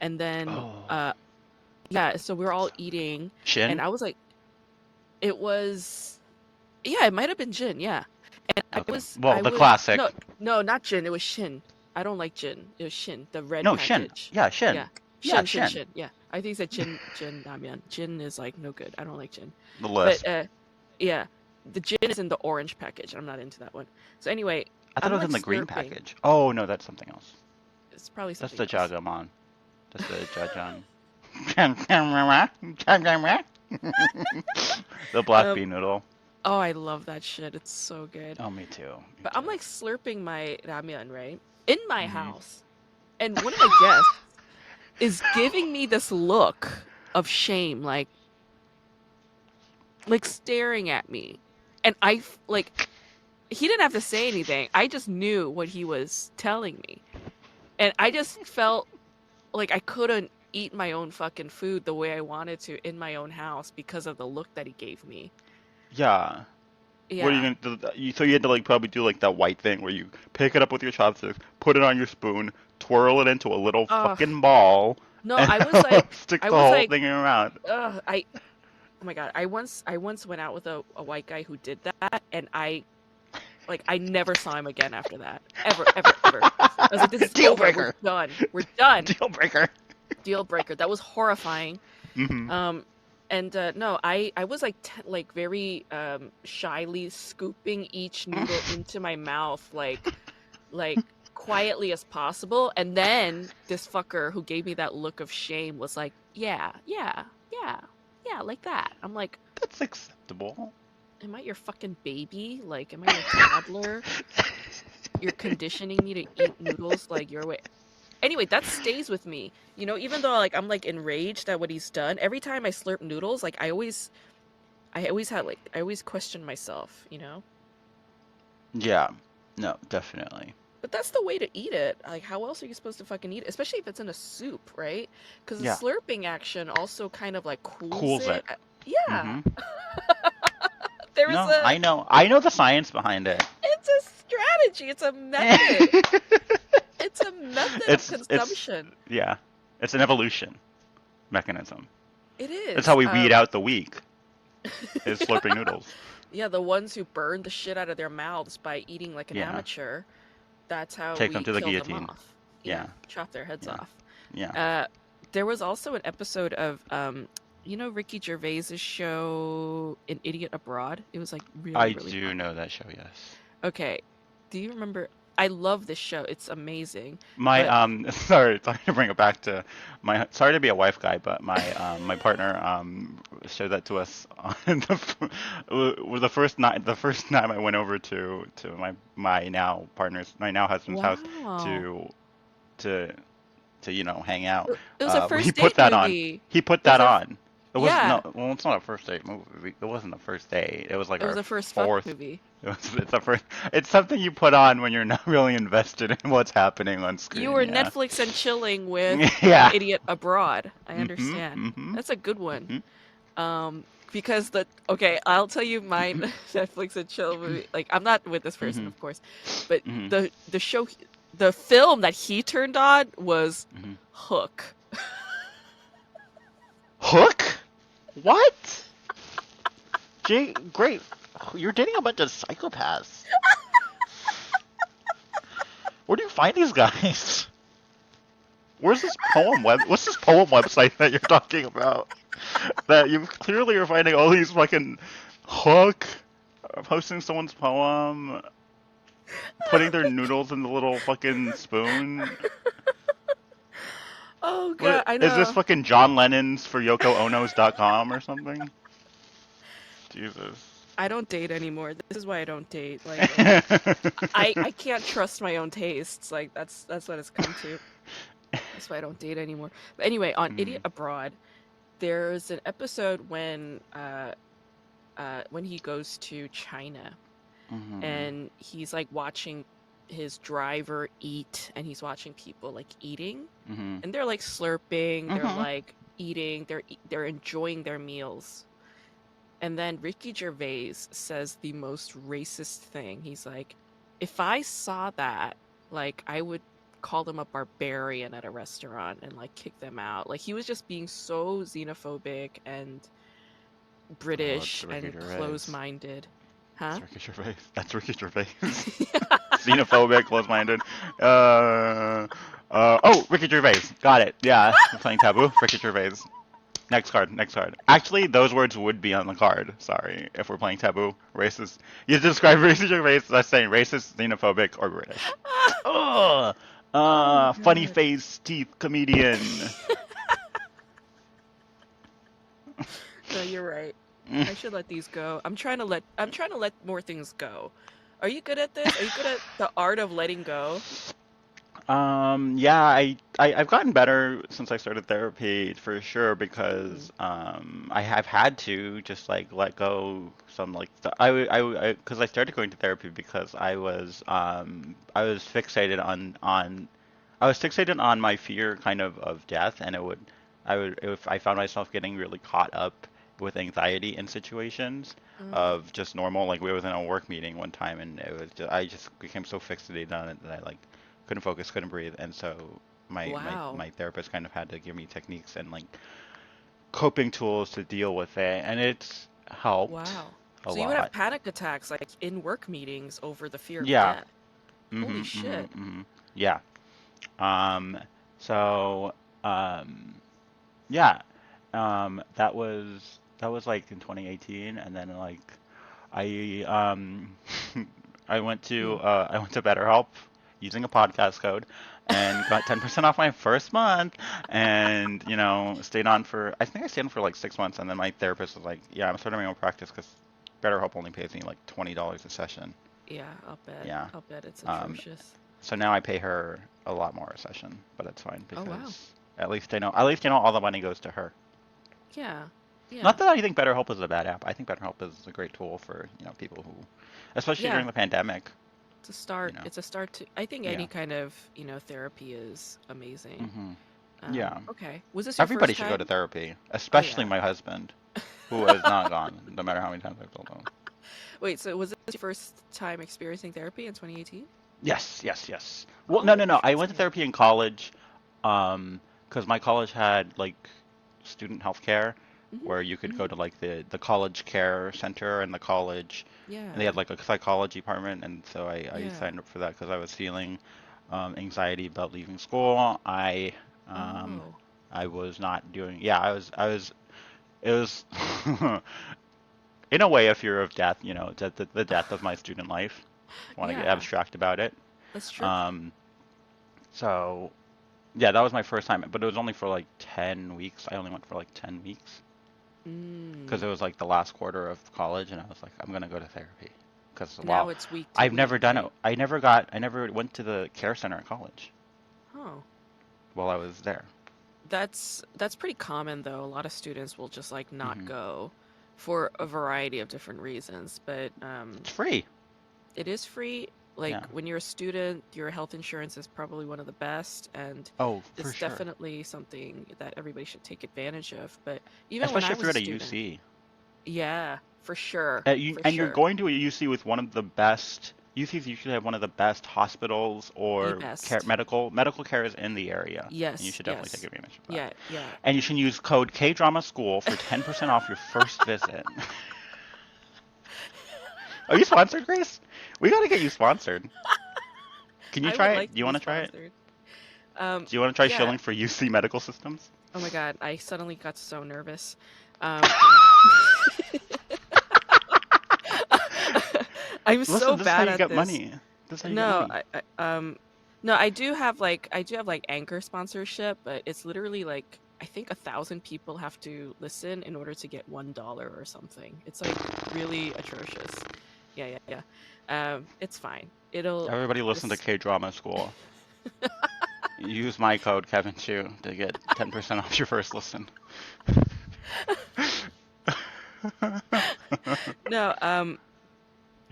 and then Oh. yeah, so we were all eating, and Shin? I was like, it was, yeah, it might have been gin, yeah. And Okay. Well, the classic. no, no, not gin. It was Shin. I don't like gin. It was Shin, the red No, Shin. package. Yeah, Shin. Yeah, Yeah, Shin. Shin. Yeah, I think it's gin ramyeon. Gin is like no good. I don't like gin. The But lisp. yeah, the gin is in the orange package. I'm not into that one. So anyway, I thought it I'm was like in the green slurping. package. Oh, no, that's something else. It's probably That's something the else. Jajamon. That's the Jajang. The black Um, bean noodle. oh, I love that shit. It's so good. Oh, me too. Me But too. I'm like slurping my ramyeon, right? In my Hmm. house. And one of my guests is giving me this look of shame, like staring at me. And like, he didn't have to say anything. I just knew what he was telling me. And I just felt like I couldn't eat my own fucking food the way I wanted to in my own house because of the look that he gave me. Yeah. What are you Yeah. gonna do? So you had to like probably do like that white thing where you pick it up with your chopsticks, put it on your spoon, twirl it into a little Ugh. fucking ball, No, and stick I the was whole like, thing in your mouth. ugh, oh my God. I once went out with a white guy who did that, and I never saw him again after that. Ever, ever, ever. I was like, this is Deal over. We're breaker. done. We're done. Deal breaker. Deal breaker. That was horrifying. Hmm. Um, And no, I was like like very shyly scooping each noodle into my mouth like quietly as possible. And then this fucker who gave me that look of shame was like, "Yeah, yeah, yeah, yeah, like that." I'm like, That's acceptable. "Am I your fucking baby? Like, am I your toddler? You're conditioning me to eat noodles like your way." Anyway, that stays with me. You know, even though like I'm like enraged at what he's done, every time I slurp noodles, like I always question myself, you know? Yeah. No, definitely. But that's the way to eat it. Like, how else are you supposed to fucking eat it? Especially if it's in a soup, right? Because the Yeah. slurping action also kind of like cools Cools it. it. Yeah, Mm-hmm. there is No, a. I know. I know the science behind it. It's a strategy. It's a method. It's a method of It's consumption. yeah. It's an evolution mechanism. It That's is. how we weed out the weak, is slurping noodles. Yeah, the ones who burn the shit out of their mouths by eating like an Yeah. amateur. That's how Take them we to the kill them guillotine. off. Yeah, Yeah. chop their heads Yeah. off. Yeah. Uh, there was also an episode of you know Ricky Gervais's show An Idiot Abroad? It was like really, I really do popular. know that show, yes. Okay. Do you remember? I love this show. It's amazing. My But sorry to bring it back to my sorry to be a wife guy, but my partner showed that to us on was the first time I went over to my now husband's house wow. to to you know hang out. It was a He first put date that on. movie. He put It was that our on. It was no, yeah, well, it's not a first date movie. It wasn't a first date. It was like it was our a first fuck fourth. movie. It's a first. It's something you put on when you're not really invested in what's happening on You screen. were Yeah. Netflix and chilling with An Yeah. Idiot Abroad. I Mhm. understand. Mhm. That's a good one. Mhm. Because the okay, I'll tell you mine Netflix and chill movie. Like I'm not with this person, Mhm. of course, but Mhm. the show, the film that he turned on was Mhm. Hook. Hook? What? Jay, great. You're dating a bunch of psychopaths. Where do you find these guys? Where's this poem web? What's this poem website that you're talking about? That you clearly are finding all these fucking Hook, posting someone's poem, putting their noodles in the little fucking spoon. Oh god, What I is this know. fucking John Lennon's for YokoOnos.com or something? Jesus. I don't date anymore. This is why I don't date. Like I can't trust my own tastes. Like that's what it's come to. That's why I don't date anymore. But anyway, on Idiot Mhm. Abroad, there's an episode when he goes to China Mhm. and he's like watching his driver eat and he's watching people like eating Mhm. and they're like slurping, they're Mhm. like eating, they're enjoying their meals. And then Ricky Gervais says the most racist thing. He's like, if I saw that, like I would call them a barbarian at a restaurant and like kick them out. Like he was just being so xenophobic and Oh, it's British Ricky and Gervais. close-minded. That's Huh? Ricky Gervais. That's Ricky Gervais. Xenophobic, close-minded. Oh, Ricky Gervais. Got it. Yeah, we're playing Taboo. Ricky Gervais. Next card. Next card. Actually, those words would be on the card. Sorry, if we're playing Taboo. Racist. You describe Ricky Gervais as saying racist, xenophobic, or British. Ugh. Oh my Funny god. face, teeth, comedian. No, you're right. I should let these go. I'm trying to let more things go. Are you good at this? Are you good at the art of letting go? Yeah, I've gotten better since I started therapy for sure Mm. because I have had to just like let go some like because I started going to therapy because I was fixated on I was fixated on my fear kind of death, and I would if I found myself getting really caught up with anxiety in situations Mm. of just normal, like we was in a work meeting one time and I just became so fixated on it that I like couldn't focus, couldn't breathe, and so Wow. my therapist kind of had to give me techniques and like coping tools to deal with it, and it's helped Wow. a So you would have lot. panic attacks like in work meetings over the fear of Yeah. death. Holy Mhm. Mhm. shit. Mhm. Yeah. Um. So. Um. Yeah. That was like in 2018, and then like I Mm. I went to BetterHelp using a podcast code and got 10% off my first month, and stayed on for, I think I stayed on for like 6 months, and then my therapist was like, yeah, I'm starting my own practice because BetterHelp only pays me like $20 a session. Yeah, I'll bet. Yeah. I'll bet it's Um, atrocious. so now I pay her a lot more a session, but it's fine Oh wow. because at least all the money goes to her. Yeah. Not Yeah. that I think BetterHelp is a bad app. I think BetterHelp is a great tool for, people who, especially Yeah. during the pandemic, It's a start. you know. It's a start to. I think any Yeah. kind of therapy is amazing. Hmm. Yeah. Okay. Was this your Everybody first should go to time? therapy, Oh especially yeah. my husband, who has not gone, no matter how many times I've told him. Wait. So was this your first time experiencing therapy in 2018? Yes, yes, yes. Well, no, Oh, no, no. I went to interesting. therapy in college, because my college had like student health care, Mhm. where you could go Mhm. to like the college care center and the college, and they had Yeah. like a psychology department, and so I Yeah. signed up for that because I was feeling anxiety about leaving school. Um, Oh. I was not doing. Yeah, I was. It was in a way a fear of death. The death of my student life. If you want to get Yeah. abstract about it. That's true. Um, so yeah, that was my first time, but it was only for like 10 weeks. I only went for like 10 weeks because Mm. it was like the last quarter of college, and I was like, I'm gonna go to therapy because, Now well, it's week to I've never week, done it. right? I never went to the care center at college Oh. while I was there. That's pretty common though. A lot of students will just like not Hmm. go for a variety of different reasons, but It's free. it is free. Like Yeah. when you're a student, your health insurance is probably one of the best, and Oh, for it's sure. definitely something that everybody should take advantage of. But even when Especially I if was you're a at a student, UC. yeah, for sure, for And you're sure. going to a UC with one of the best. UCs usually have one of the best hospitals The or best. medical cares in the area, and you Yes, should definitely take yes. advantage of that. Yeah, yeah. And you should use code KDRAMA School for 10% off your first visit. Are you sponsored, Grace? We gotta get you sponsored. Can you I would try it? like Do to you be want to try it? sponsored. Do you want to try Yeah. shilling for UC Medical Systems? Oh my God, I suddenly got so nervous. Um, I'm Listen, so this is how bad you at get this. money. This is how you get No, money. no, I do have like Anchor sponsorship, but it's literally like I think 1,000 people have to listen in order to get $1 or something. It's like really atrocious. Yeah, yeah, yeah. It's fine. It'll Everybody listen to this. K-Drama School. Use my code Kevin Chu to get 10% off your first listen. No,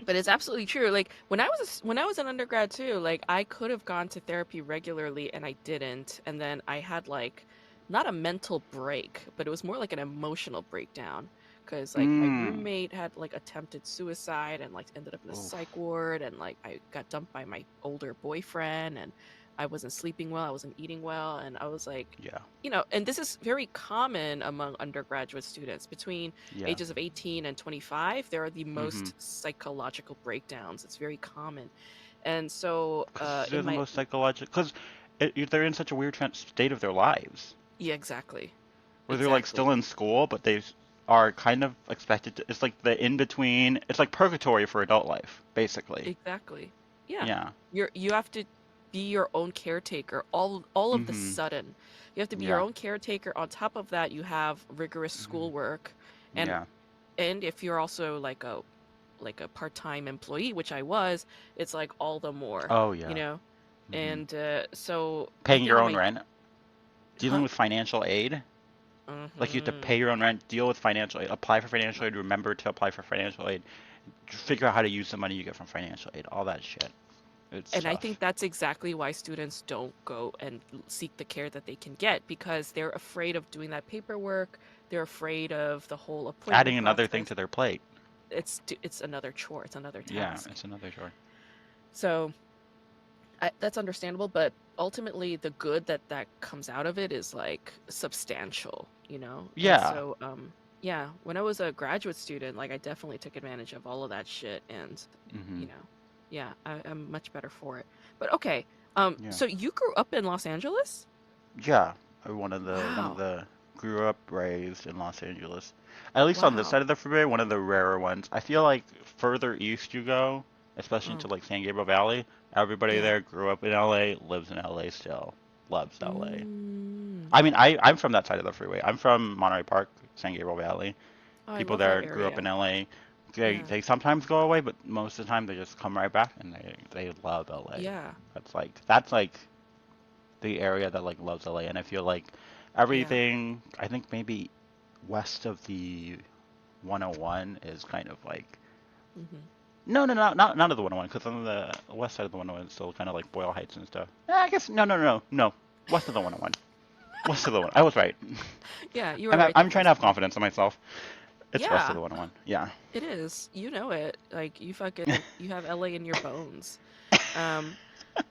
but it's absolutely true. Like when I was an undergrad too, like I could have gone to therapy regularly and I didn't. And then I had like not a mental break, but it was more like an emotional breakdown because like my Mm. roommate had like attempted suicide and like ended up in a Oof. psych ward and like I got dumped by my older boyfriend and I wasn't sleeping well, I wasn't eating well, and I was like, Yeah. and this is very common among undergraduate students between Yeah. ages of 18 and 25, there are the Mm-hmm. most psychological breakdowns. It's very common. And so, Because they're in the my, most psychological. Because they're in such a weird state of their lives, yeah, exactly. where they're like Exactly. still in school, but they are kind of expected to. It's like the in between. It's like purgatory for adult life, basically. Exactly. Yeah. Yeah. You have to be your own caretaker all of the Mm-hmm. sudden. You have to be your Yeah. own caretaker. On top of that, you have rigorous Mm-hmm. schoolwork. And Yeah. and if you're also like a part-time employee, which I was, it's like all the more, Oh you yeah. know? Mm-hmm. And so I Paying think your on own my, rent, dealing huh? with financial aid. Like you have to Hmm. pay your own rent, deal with financial aid, apply for financial aid, remember to apply for financial aid, figure out how to use the money you get from financial aid, all that shit. It's And I think tough. that's exactly why students don't go and seek the care that they can get because they're afraid of doing that paperwork. They're afraid of the whole appointment Adding another thing process. to their plate. It's another chore. It's another Yeah, task. it's another chore. So that's understandable, but ultimately the good that comes out of it is like substantial. And Yeah. so yeah, when I was a graduate student, like I definitely took advantage of all of that shit, and Hmm. you know, yeah, I'm much better for it. But okay, Yeah. so you grew up in Los Angeles? Yeah. One of the Wow. grew up, raised in Los Angeles. At least on this Wow. side of the freeway, one of the rarer ones. I feel like further east you go, especially Oh, into like San Gabriel Valley, everybody yeah. there grew up in LA, lives in LA still, loves LA. Mm. I mean, I'm from that side of the freeway. I'm from Monterey Park, San Gabriel Valley. Oh, I People love that there grew up in area. LA. Yeah. They sometimes go away, but most of the time they just come right back and they love LA. Yeah. That's like the area that like loves LA, and I feel like Yeah. everything. I think maybe west of the 101 is kind of like Hmm. not of the 101 because on the west side of the 101 is still kind of like Boyle Heights and stuff. I guess no, west of the 101. West of the one. I was right. Yeah, you were right the I'm trying to first have time. confidence in myself. It's west of Yeah, the 101. Yeah. it is. You know it. Like you have LA in your bones. Um,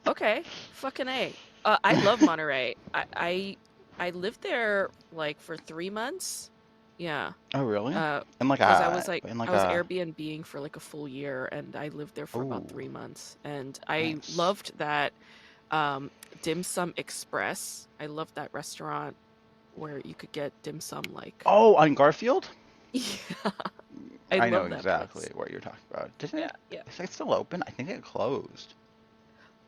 okay, fucking A. I love Monterey. I lived there like for 3 months. Yeah. Oh, really? Uh, In like because I was a like in like I was a Airbnbing for like a full year, and I lived there for about oh, 3 months, and I nice. loved that um Dim Sum Express. I loved that restaurant where you could get dim sum like Oh, on Garfield? yeah, I I know love that exactly place. what you're talking about. Doesn't Yeah, it? yeah. Is it still open? I think it closed.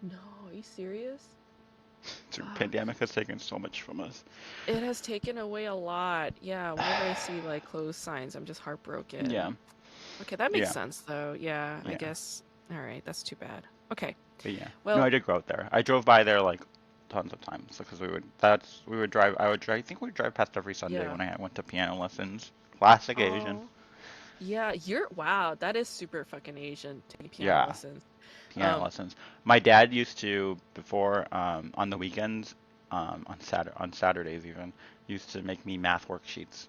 No, are you serious? The Fuck. pandemic has taken so much from us. It has taken away a lot. Yeah, whenever I see like closed signs, I'm just heartbroken. Yeah, Okay, that makes yeah, sense though. Yeah, I yeah. guess. All right, that's too bad. Okay. But yeah, no, Well, I did grow up there. I drove by there like tons of times because we would drive. I would drive. I think we would drive past every Sunday yeah. when I went to piano lessons. Classic Asian. Oh, yeah, wow, that is super fucking Asian, taking piano Yeah, lessons. piano Um, lessons. My dad used to before on the weekends, on Saturdays even, used to make me math worksheets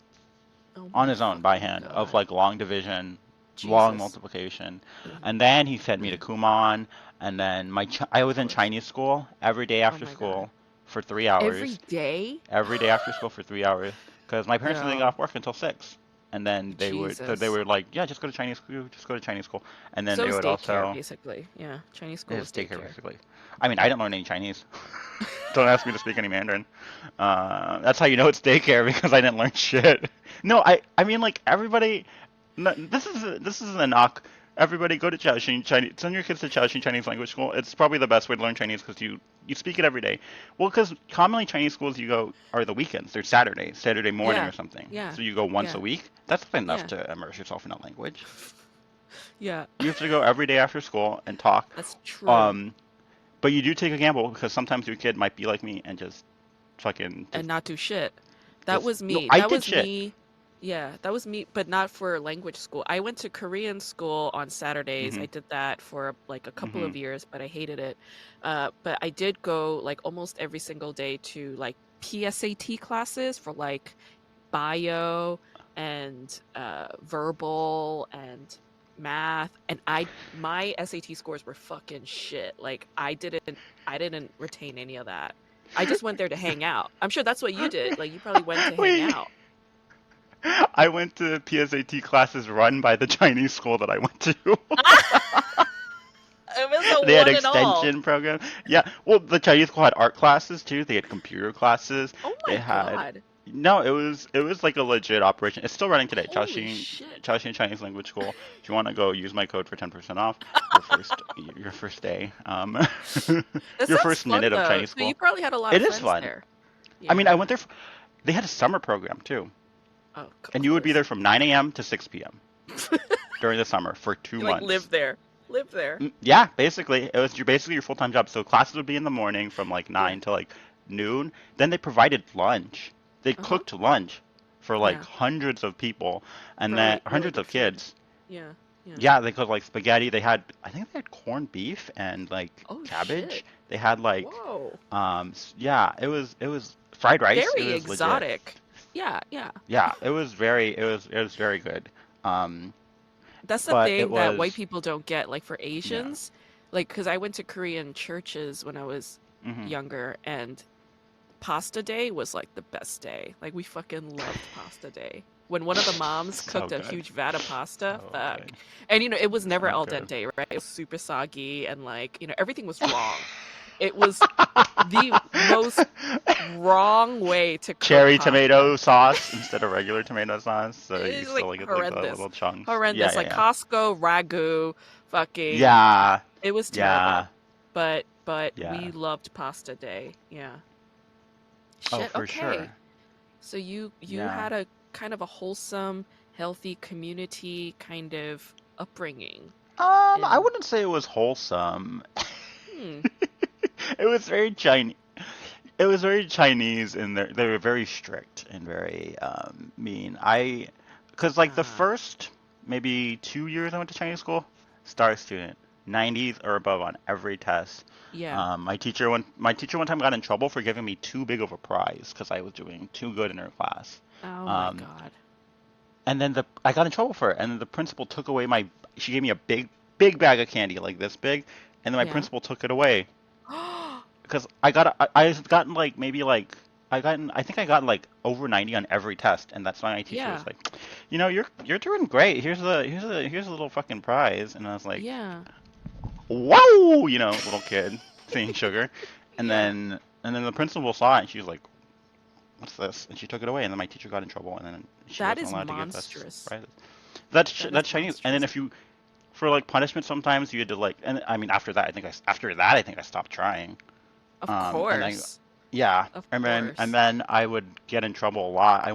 oh on my his own by fucking hand of God. like long division, long Jesus. multiplication, and then he sent me to Kumon, and then I Of was in course. Chinese school every day Oh after my God. school for three Every hours, day? every day after school for 3 hours, because my parents didn't get Yo, off work until 6. And then they Jesus. were like, yeah, just go to Chinese school, just go to Chinese school. And then So they is would daycare, also, basically. Yeah, Chinese school is it's daycare daycare. basically. I mean, I Yeah. didn't learn any Chinese. Don't ask me to speak any Mandarin. That's how you know it's daycare because I didn't learn shit. No, I mean like everybody. No, this is a knock. Everybody go to Chaoxing Chinese. Send your kids to Chaoxing Chinese language school. It's probably the best way to learn Chinese because you speak it every day. Well, because commonly Chinese schools you go are the weekends. They're Saturday morning Yeah. or something. Yeah. So you go once a Yeah. week. That's not enough Yeah. to immerse yourself in a language. Yeah. You have to go every day after school and talk. That's true. Um, but you do take a gamble because sometimes your kid might be like me and just fucking And not do shit. That just was no. me. I That did was shit. me. Yeah, that was me, but not for language school. I went to Korean school on Saturdays. I Mhm. did that for like a couple of Mhm. years, but I hated it. But I did go like almost every single day to like PSAT classes for like bio and verbal and math, and my SAT scores were fucking shit. Like I didn't retain any of that. I just went there to hang out. I'm sure that's what you did. Like you probably went to hang Wait. out. I went to PSAT classes run by the Chinese school that I went to. It was a They had one and all. extension program. Yeah, well, the Chinese school had art classes too. They had computer classes. Oh They my had God. no, it was like a legit operation. It's still running today. Holy shit. Chaoxing Chinese Language School. If you want to go, use my code for 10% off your first day. That Your sounds first fun minute of though. Chinese So you school. probably had a lot It of is friends fun. there. I mean, I Yeah. went there. They had a summer program too, Oh, and of you would be course. there from 9 a.m. to 6 p.m. during the summer for two You like months. live there. Live there. Yeah, basically, it was basically your full-time job. So classes would be in the morning from like Yeah. 9 to like noon. Then they provided lunch. They Uh-huh. cooked lunch for like Yeah. hundreds of people and then Probably really hundreds good of food. kids. Yeah. Yeah. Yeah, they cooked like spaghetti. I think they had corned beef and like Oh cabbage. shit. They had like Whoa. yeah, it was fried rice. It Very was legit. exotic. Yeah, yeah. Yeah, it was very good. Um, That's the but it thing that white was people don't get. Like for yeah. Asians, like because I went to Korean churches when I was Hmm. younger, and pasta day was like the best day. Like we fucking loved pasta day. When one of the moms So cooked a good. huge vat of pasta, So fuck. good. And it was never So al good. dente, right? It was super soggy and like, everything was wrong. It was the most wrong way to cook Cherry pasta. tomato sauce instead of regular tomato sauce, so you It's still like like get like the horrendous. little chunks. Yeah, Horrendous. yeah, Like yeah. Costco ragu, fucking Yeah, it was yeah, terrible. But we yeah. loved pasta day. Yeah. Oh, Shit, for okay. sure. So you Yeah. had a kind of a wholesome, healthy community kind of upbringing I in wouldn't say it was wholesome. hmm. It was very Chinese. It was very Chinese, and they were very strict and very mean. Because like the Uh-huh. first maybe 2 years I went to Chinese school, star student, 90s or above on every test. Yeah. My teacher one time got in trouble for giving me too big of a prize because I was doing too good in her class. Oh my Um, God. and then the I got in trouble for it, and then the principal took away my. She gave me a big bag of candy like this big, and then my Yeah. principal took it away because I had gotten like maybe like I think I got like over 90 on every test, and that's why my teacher was Yeah. like, you're doing great. Here's a little fucking prize, and I was like, Yeah. whoa, little kid seeing sugar, and Yeah. then the principal saw it, and she was like, what's this? And she took it away, and then my teacher got in trouble, and then she That wasn't is allowed to give us monstrous. prizes. That is That's Chinese, and then monstrous. if you for like punishment sometimes you had to like, and I mean after that I think I stopped trying. Of And I, course. yeah, Of and course. then I would get in trouble a lot. I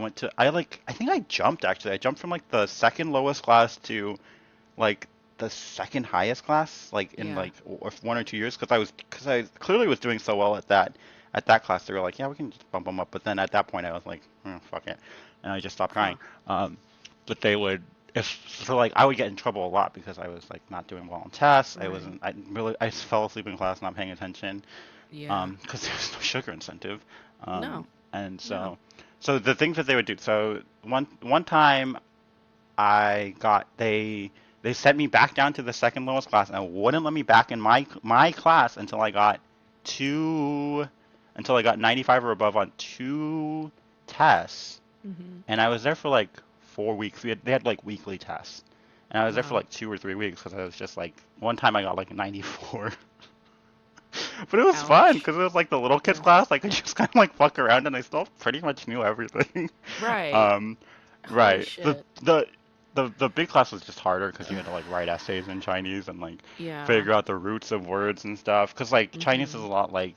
think I jumped actually. I jumped from like the second lowest class to like the second highest class, like in Yeah. like 1 or 2 years, because I clearly was doing so well at that class. They were like, yeah, we can just bump them up. But then at that point, I was like, fuck it, and I just stopped Huh. trying. Um, but they would. If so, like I would get in trouble a lot because I was like not doing well on tests. Right. I fell asleep in class, not paying attention, Yeah. because there's no sugar incentive. No. And No. so the things that they would do. So one time they sent me back down to the second lowest class and wouldn't let me back in my class two until I got 95 or above on two tests. Mm-hmm. And I was there for like 4 weeks. They had like weekly tests. And I was there for Wow. like 2 or 3 weeks because I was just like one time I got like 94. But it was fun Ouch. because it was like the little kids Yeah. class. I could just kind of like fuck around, and I still pretty much knew everything. Right. Um, Holy right. shit. The big class was just harder because you had to like write essays in Chinese and like Yeah. figure out the roots of words and stuff. Because like Chinese is Mm-hmm. a lot like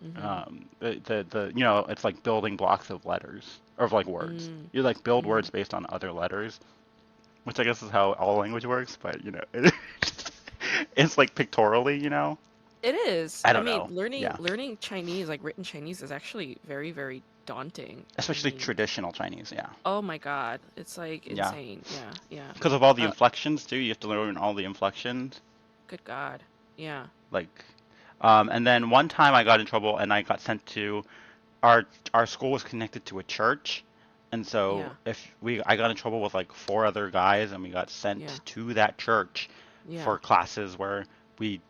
Mm-hmm. the it's like building blocks of letters or of like words. Mm. You like build Mm. words based on other letters, which I guess is how all language works. But it's like pictorially. It is. I I don't mean, know. learning Yeah. learning Chinese, like written Chinese, is actually very, very daunting. I Especially mean, traditional Chinese, yeah. oh my God, it's like Yeah. insane. Yeah, yeah. Because of all the Uh, inflections too, you have to learn all the inflections. good God. Yeah, Like, and then one time I got in trouble and I got sent to our school was connected to a church, and so yeah, I got in trouble with like four other guys and we got yeah, sent to that church yeah. for classes where we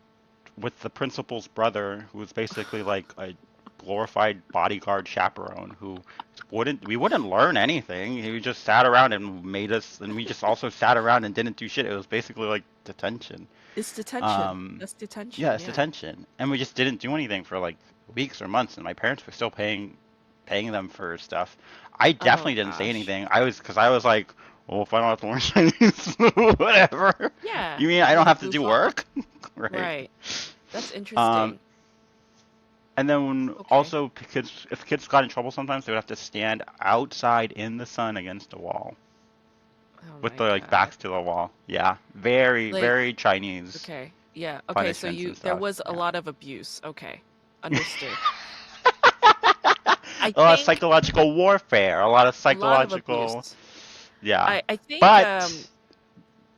with the principal's brother, who was basically like a glorified bodyguard chaperone who we wouldn't learn anything. He just sat around and made us, and we just also sat around and didn't do shit. It was basically like detention. It's detention. Um, That's yeah, detention. it's Yeah. detention, and we just didn't do anything for like weeks or months, and my parents were still paying them for stuff. I Oh definitely didn't say gosh. anything. Because I was like, well, if I don't have to learn Chinese, whatever. Yeah. You mean I don't You have to goof do off. work? Right. Right. That's Um, interesting. and then Okay. also if kids got in trouble sometimes they would have to stand outside in the sun against a wall Oh with my their like God. backs to the wall. Yeah, very Like, very Chinese okay. Yeah. Okay. So punishments you and there stuff. was a Yeah. lot of abuse. Okay. Understood. I A lot of think psychological warfare, a lot of a lot of psychological, abuse. yeah. I think But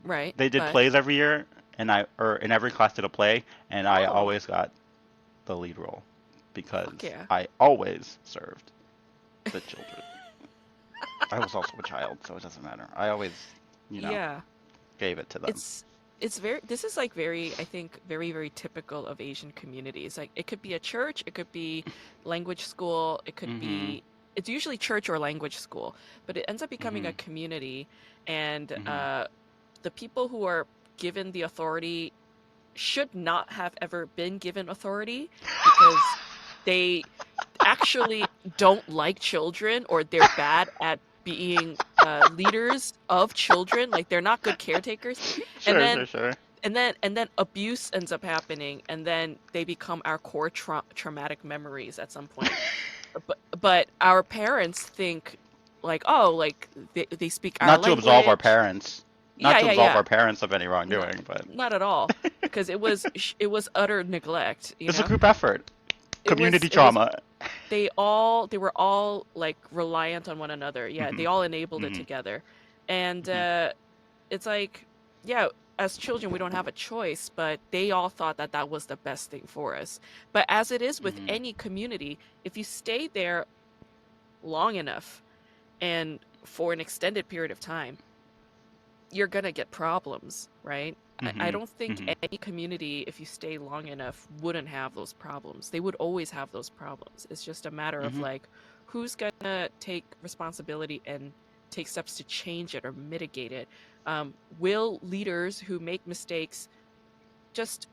right, they did but plays every year, and or in every class did a play, and I oh, always got the lead role fuck because yeah. I always served the children. I was also a child, so it doesn't matter. I always, you know, Yeah. gave it to them. It's it's very this is like very I think very very typical of Asian communities. Like it could be a church, it could be language school, it could Mhm. be it's usually church or language school, but it ends up becoming a Mhm. community and Mhm. the people who are given the authority should not have ever been given authority because they actually don't like children, or they're bad at being leaders of children. Like they're not good caretakers. And Sure, then sure, sure. and then abuse ends up happening, and then they become our core traumatic memories at some point. But our parents think like, oh, like they speak our Not to absolve our language. parents. Not Yeah, to yeah, absolve yeah. our parents of any No, wrongdoing, but not at all, because it was utter neglect, you it's a know? group effort. Community It was trauma. they were all like reliant on one another. Yeah, Hmm. they all enabled it Hmm. together. And Hmm. it's like, yeah, as children we don't have a choice, but they all thought that that was the best thing for us. But as it is with Hmm. any community, if you stay there long enough and for an extended period of time, you're gonna get problems, right? I Hmm. don't think Hmm. any community, if you stay long enough, wouldn't have those problems. They would always have those problems. It's just a matter of Hmm. like, who's gonna take responsibility and take steps to change it or mitigate it? Will leaders who make mistakes just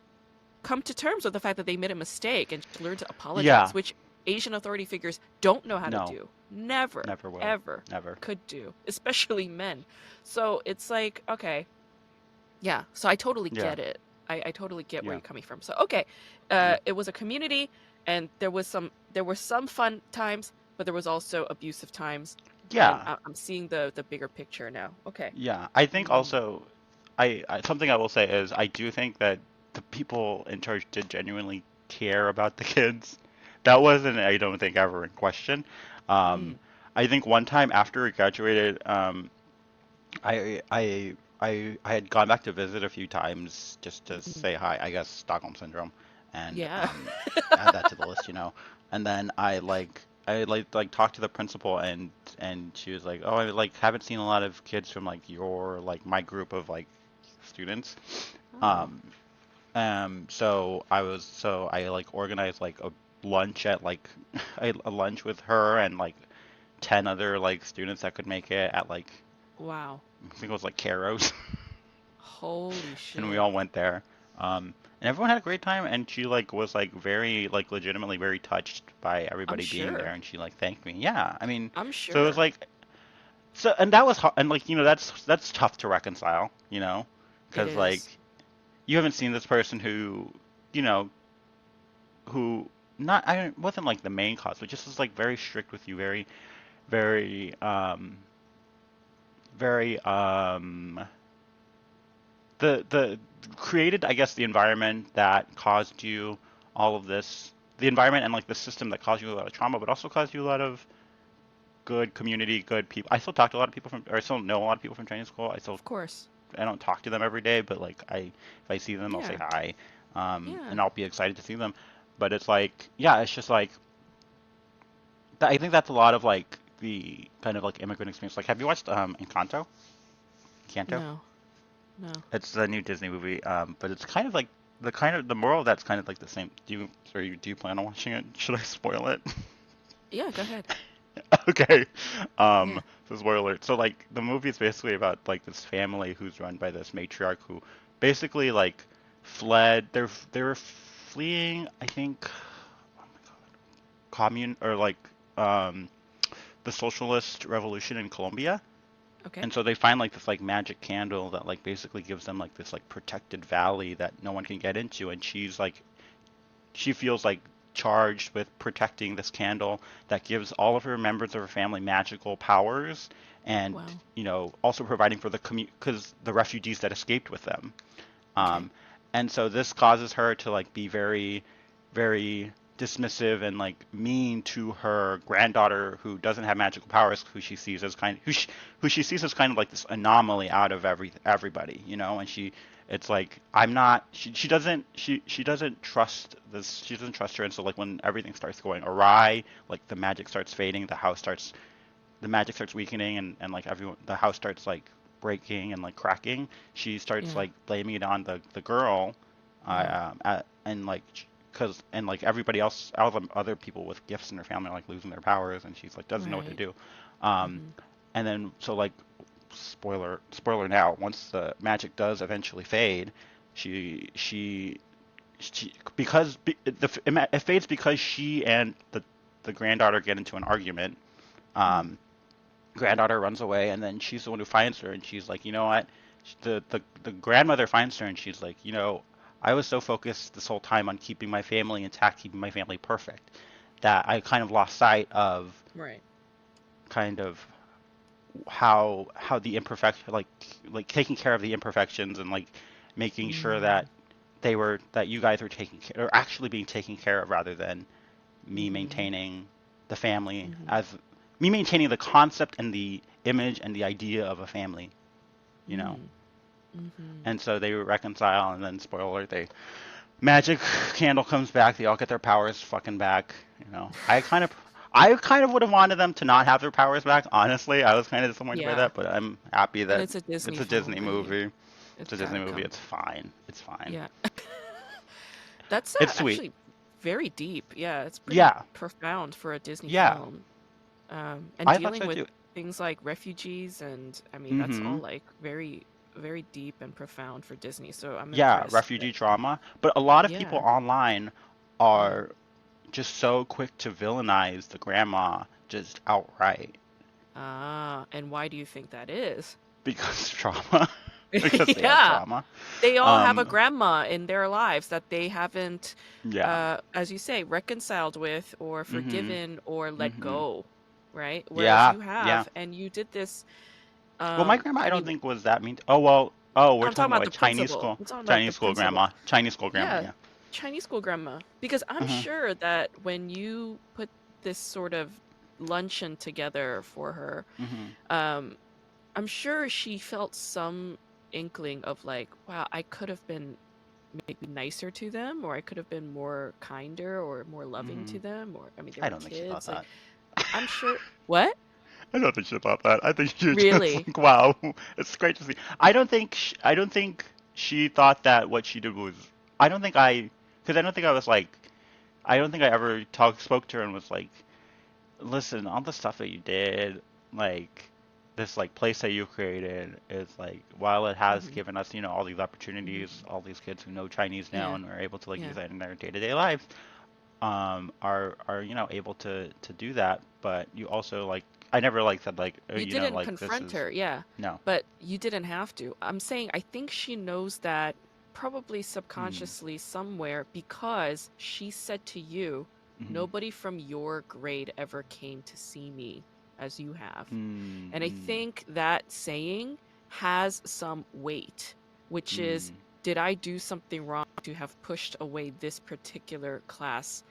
come to terms with the fact that they made a mistake and just learn to apologize, Yeah. which Asian authority figures don't know how to No. do. Never, Never will. ever Never. could do, especially men. So it's like, okay, yeah. So I totally Yeah. get it. I totally get where Yeah. you're coming from. So okay, Yeah. it was a community, and there were some fun times, but there was also abusive times, and Yeah. I'm seeing the bigger picture now. Okay. Yeah. I think Mm, also, I something I will say is I do think that the people in charge did genuinely care about the kids. That wasn't, I don't think, ever in question. Um, mm, I think one time after we graduated, I had gone back to visit a few times just to mm. say hi, I guess Stockholm syndrome, and Yeah. add that to the list, you know. And then I talked to the principal, and she was like, "Oh, I like haven't seen a lot of kids from like your like my group of like students." Oh, Um so I like organized like a lunch at like a lunch with her and like 10 other like students that could make it at like wow. I think it was like Caro's. Holy And we shit. all went there. And everyone had a great time, and she like was like very like legitimately very touched by I'm everybody being there, sure. and she like thanked me. Yeah, I mean, I'm so it was sure. like so, and that was and like that's tough to reconcile, you know, It because like is. you haven't seen this person who, you know, who not I wasn't like the main cause, but just was like very strict with you, very very very the created, I guess, the environment that caused you all of this, the environment and like the system that caused you a lot of trauma, but also caused you a lot of good community, good people. I still talk to a lot of people from, or I still know a lot of people from training school. Of course. I don't talk to them every day, but like if I see them, I'll say Yeah. hi, Yeah. and I'll be excited to see them. But it's like, yeah, it's just like, I think that's a lot of like the kind of like immigrant experience. Like, have you watched Encanto? Encanto? No. No. It's the new Disney movie, but it's kind of like the moral of that's kind of like the same. Do you plan on watching it? Should I spoil it? Yeah, go ahead. Okay. Yeah. So spoiler alert. So like the movie is basically about like this family who's run by this matriarch who basically like fled. They were fleeing, I think, oh my God, commune or like um the socialist revolution in Colombia. Okay. And so they find like this like magic candle that like basically gives them like this like protected valley that no one can get into, and she feels like charged with protecting this candle that gives all of her members of her family magical powers, and Wow. also providing for the because the refugees that escaped with them. Okay. um, and so this causes her to like be very, very dismissive and like mean to her granddaughter who doesn't have magical powers, who she sees as who she sees as kind of like this anomaly out of everybody, and it's like I'm not she doesn't trust this, she doesn't trust her, and so like when everything starts going awry, like the magic starts fading, the magic starts weakening, and like everyone, the house starts like breaking and like cracking. She starts Yeah. like blaming it on the girl, Mm. and like because and like everybody else, all the other people with gifts in her family are like losing their powers, and she's like doesn't know what to Right. do. Um, Mm-hmm. and then so like spoiler now, once the magic does eventually fade, She because it fades because she and the granddaughter get into an argument. Mm-hmm. Um, Granddaughter runs away, and then she's the one who finds her, and she's like, you know what? The grandmother finds her, and she's like, you know, I was so focused this whole time on keeping my family intact, keeping my family perfect, that I kind of lost sight of Right. kind of how the imperfection, like taking care of the imperfections, and like making sure Mm-hmm. that that you guys were taking care, or actually being taken care of, rather than me Mm-hmm. maintaining the family, Mm-hmm. as me maintaining the concept and the image and the idea of a family, you know. Mm-hmm. Mm-hmm. And so they reconcile, and then spoiler alert, they magic candle comes back. They all get their powers fucking back. You know, I kind of would have wanted them to not have their powers back. Honestly, I was kind of disappointed by Yeah. that, but I'm happy And that it's a Disney it's a film. Disney I mean, movie. It's it's a Disney gotta movie. come. It's fine. It's fine. Yeah. That's It's sweet. actually very deep. Yeah, it's pretty Yeah, profound for a Disney yeah. film. And I thought dealing so with too. things like refugees, and I mean, that's Mm-hmm. all like very, very deep and profound for Disney. So I'm Yeah, impressed that, refugee trauma. But a lot of people yeah. online Mm. are just so quick to villainize the grandma just outright Ah, and why do you think that is? because of trauma, because they have Yeah. trauma. They all have a Um, grandma in their lives that they haven't, yeah. as you say, reconciled with or Mm-hmm. forgiven or let Mm-hmm. go, right? Whereas Yeah. you Yeah. have, and you did this, Well, my grandma, I I don't mean, think was that mean. Oh well. Oh, we're I'm talking talking about about the principle. I'm talking about the Chinese school principle. grandma, Chinese school grandma. Yeah, Yeah. Chinese school grandma. Because I'm Mm-hmm. sure that when you put this sort of luncheon together for her, Mm-hmm. um, I'm sure she felt some inkling of like, wow, I could have been maybe nicer to them, or I could have been more kinder or more loving Mm-hmm. to them, or I mean, they I were don't think she thought kids. Like, that. I'm sure. What? I don't think she thought that. I think she was just Really? like, wow, it's great to see. I don't think she thought that what she did was. I don't think I, because I don't think I was like, I don't think I ever spoke to her and was like, listen, all the stuff that you did, like this like place that you created is like, while it has Hmm. given us, you know, all these opportunities, Hmm. all these kids who know Chinese now Yeah. and are able to like use Yeah. that in their day-to-day lives, are you know able to do that, but you also like, I never like said like, You you know, didn't like this confront is her, yeah, no. but you didn't have to. I'm saying I think she knows that probably Mm, subconsciously somewhere because she said to you, mm, nobody from your grade ever came to see me as you have. mm, And I mm, think that saying has some weight, which is, mm, did I do something wrong to have pushed away this particular class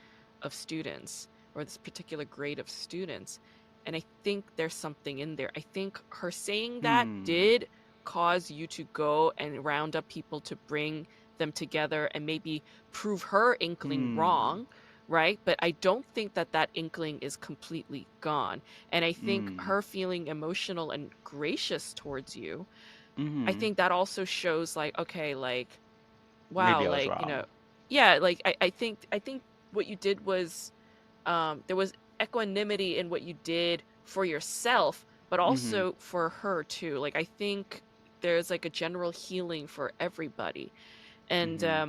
of students or this particular grade of students? And I think there's something in there. I think her saying that mm, did cause you to go and round up people to bring them together and maybe prove her inkling mm, wrong, right? But I don't think that that inkling is completely gone. And I think mm, her feeling emotional and gracious towards you, I mm. think that also shows like, okay, like, wow, Maybe I was like, wrong. yeah, like I think what you did was there was equanimity in what you did for yourself, but Mm, also for her too. Like I think there's like a general healing for everybody. And mm,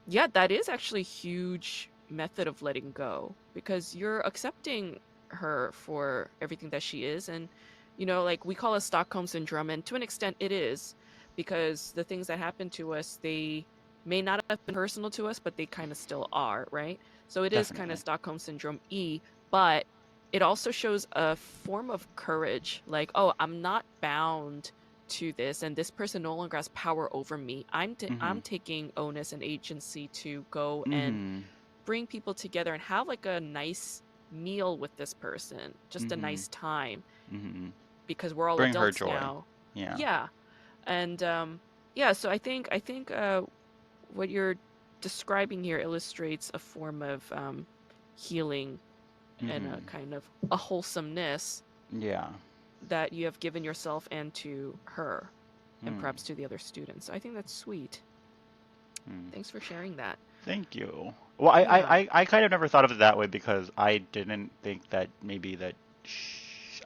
yeah, that is actually a huge method of letting go because you're accepting her for everything that she is. And, like we call it Stockholm syndrome, and to an extent it is because the things that happen to us, they may not have been personal to us, but they kind of still are, right? So it is kind of definitely. Stockholm syndrome but it also shows a form of courage like, oh, I'm not bound to this, and this person no longer has power over me. I'm Mm, taking onus and agency to go and mm, bring people together and have like a nice meal with this person, just a mm, nice time mm. because we're all Bring her adults joy. now. Yeah. Yeah. And yeah, so I think what you're describing here illustrates a form of healing and a Mm, kind of a wholesomeness yeah. that you have given yourself and to her and Mm, perhaps to the other students. So I think that's sweet. mm. Thanks for sharing that. Thank you. Well, Yeah. I kind of never thought of it that way because I didn't think that maybe that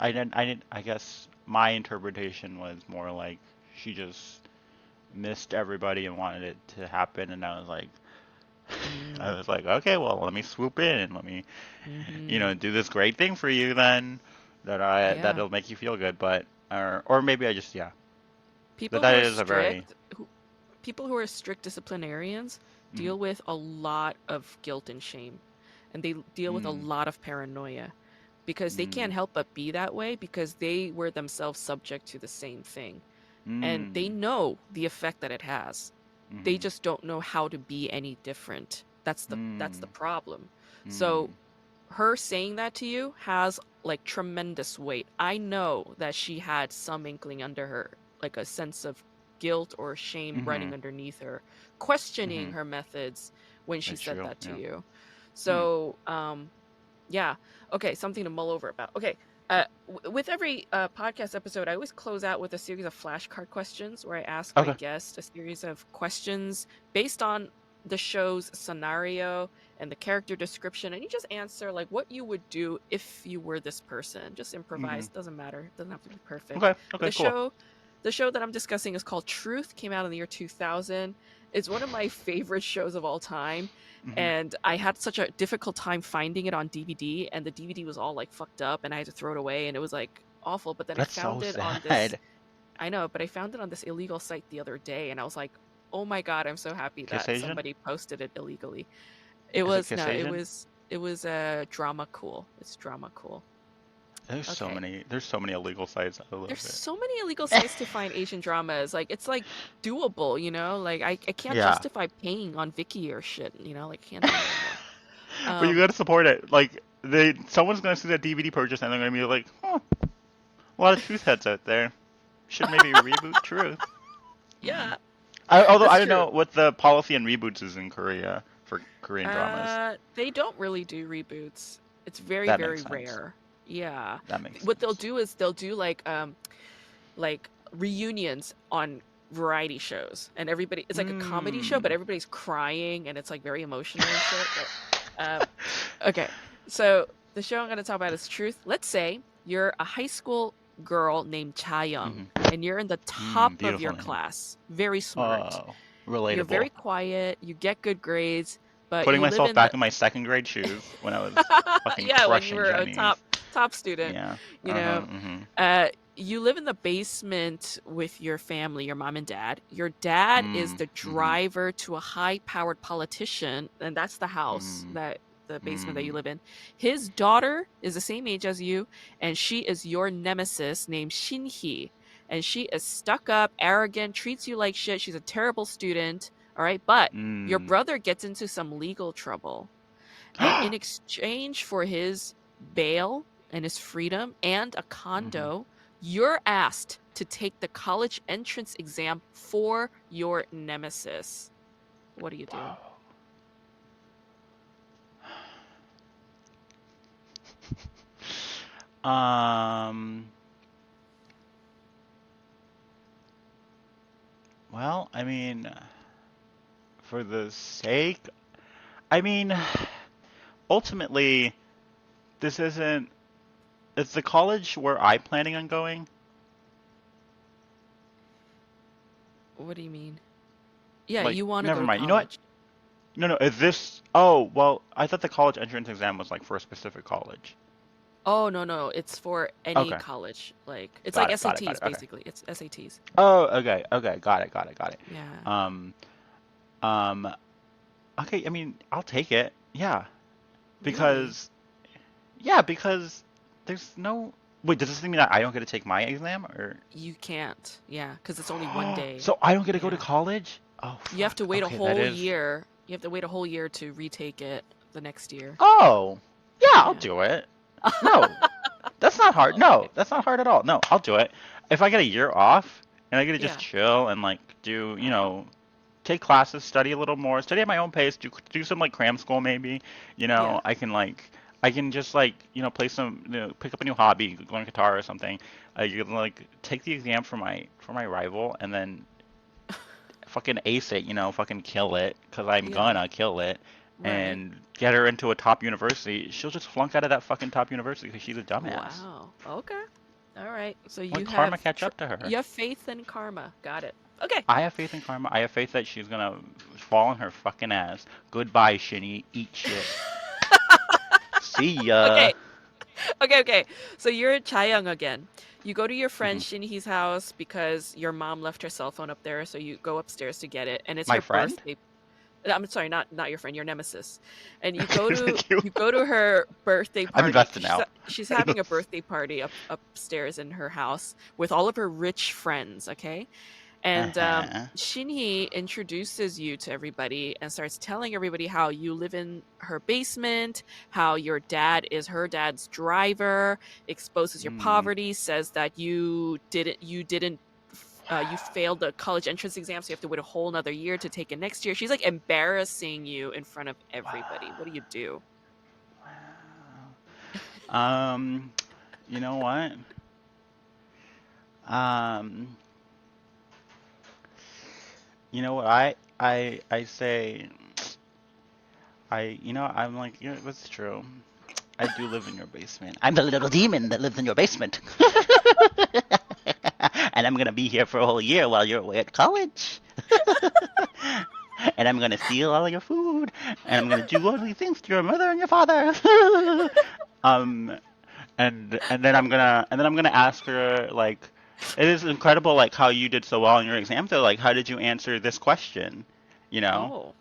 I didn't, I guess my interpretation was more like she just missed everybody and wanted it to happen, and I Mm, was like, okay, well, let me swoop in and let me, mm-hmm. do this great thing for you then, Yeah. that'll make you feel good, but or maybe I just yeah, but People that who are is a very strict, who people who are strict disciplinarians mm, deal with a lot of guilt and shame, and they deal with a mm, lot of paranoia because they mm, can't help but be that way because they were themselves subject to the same thing, and they mm, know the effect that it has. They mm, just don't know how to be any different. That's the mm, problem. So mm, her saying that to you has like tremendous weight. I know that she had some inkling under her, like a sense of guilt or shame running mm, underneath her, questioning mm. her methods when she That's said true. that to Yeah. you. Hmm. So, yeah. Okay, something to mull over about. Okay. With every podcast episode, I always close out with a series of flashcard questions where I ask my Okay. guest a series of questions based on the show's scenario and the character description, and you just answer like what you would do if you were this person. Just Hmm. improvise, doesn't matter, doesn't have to be perfect. Okay. But Okay. Cool. the show that I'm discussing is called Truth. Came out in the year 2000. It's one of my favorite shows of all time, Hmm. and I had such a difficult time finding it on DVD, and the DVD was all like fucked up, and I had to throw it away, and it was like awful. But then I That's so found it on this, sad. I know, but I found it on this illegal site the other day, and I was like, oh my god, I'm so happy Kiss that Asian? somebody posted it illegally. It Is it was Kiss no, Asian? it was a drama cool. It's drama cool. There's so Okay. many. There's so many illegal sites. I love There's it. so many illegal sites to find Asian dramas. Like it's like doable, you know? Like I can't Yeah. justify paying on Viki or shit, you know? Like can't do it anymore. But you Um gotta support it. Like someone's gonna see that DVD purchase and they're gonna be like, "Huh, a lot of truth heads out there. Should maybe reboot Truth." Hmm. yeah, Although that's I don't true. know what the policy and reboots is in Korea for Korean dramas. They don't really do reboots. It's very, That very makes sense. rare. Yeah. That makes What they'll sense. do is they'll do like reunions on variety shows, and everybody it's like a comedy show, but Hmm. everybody's crying and it's like very emotional and shit. But okay. So the show I'm gonna talk about is Truth. Let's say you're a high school girl named Cha Young, Hmm. and you're in the top Hmm. of your Beautiful name. class, very smart. Oh, You're relatable. very quiet, you get good grades, but Putting you live myself in the back in my second grade shoes when I was fucking yeah, when you crushing were a Chinese. top student, Yeah. you Uh-huh. know, Mm-hmm. you live in the basement with your family, your mom and dad. Your dad is Mm. the Mm-hmm. driver to a high-powered politician, and that's the house Mm. that the basement that you Mm. live in. His daughter is the same age as you, and she is your nemesis named Shinhee. And she is stuck up, arrogant, treats you like shit. She's a terrible student. All right, but your Mm. brother gets into some legal trouble. And in exchange for his bail and his freedom and a Mm-hmm. condo, you're asked to take the college entrance exam for your nemesis. What do you do? Wow. Well, I mean, for the sake, I mean, ultimately, this isn't. Is the college where I'm planning on going? What do you mean? Yeah, Like, you want to go never to mind. You know what? college. No, no. Is this? Oh, well, I thought the college entrance exam was like for a specific college. Oh, no, no, it's for any Okay, college. Like it's like got it, got it, got SATs it. Okay. basically. It's SATs. Oh, okay, okay. Got it, got it, got it. Yeah. Um, um. Okay. I mean, I'll take it. Yeah, Really? because because there's no. Wait, does this mean that I don't get to take my exam, or? You can't. Yeah, because it's only one day. So I don't get to go to Yeah. college? Oh, You have to fuck. wait a Okay, that whole is. year. You have to wait a whole year to retake it the next year. Oh, yeah, I'll Yeah. do it. No, that's not hard. Okay. No, that's not hard at all. No, I'll do it. If I get a year off and I get to just Yeah. chill and like do, take classes, study a little more, study at my own pace, do some like cram school maybe, Yeah. I can just like, play some, pick up a new hobby, learn guitar or something. I can like take the exam for my rival and then fucking ace it, fucking kill it, because I'm Yeah. gonna kill it, Right. and get her into a top university. She'll just flunk out of that fucking top university because she's a dumbass. Wow. Okay. All right. So When karma catch up to her. you have faith in karma. Got it. Okay. I have faith in karma. I have faith that she's gonna fall on her fucking ass. Goodbye, Shinny. Eat shit. See ya. Okay. Okay, okay. So you're Chaeyoung again. You go to your friend Mhm. Shinhee's house because your mom left her cell phone up there, so you go upstairs to get it, and it's My her friend? birthday. I'm sorry, not your friend, your nemesis. And Okay, thank you. you go to her birthday I'm party invested because now. she's having a birthday party upstairs in her house with all of her rich friends. Okay, and Uh-huh. Shinhee introduces you to everybody and starts telling everybody how you live in her basement, how your dad is her dad's driver, exposes your Mm. poverty, says that you failed the college entrance exam, so you have to wait a whole another year to take it next year. She's like embarrassing you in front of everybody. What do Wow. you do? Wow. You know what? Um, you know what? I say I'm like, that's true. I do live in your basement. I'm the little demon that lives in your basement. And I'm gonna be here for a whole year while you're away at college. And I'm gonna steal all of your food, and I'm gonna do ugly things to your mother and your father. um, and then I'm gonna ask her like, it is incredible like how you did so well in your exam though. Like, how did you answer this question? You know? Oh.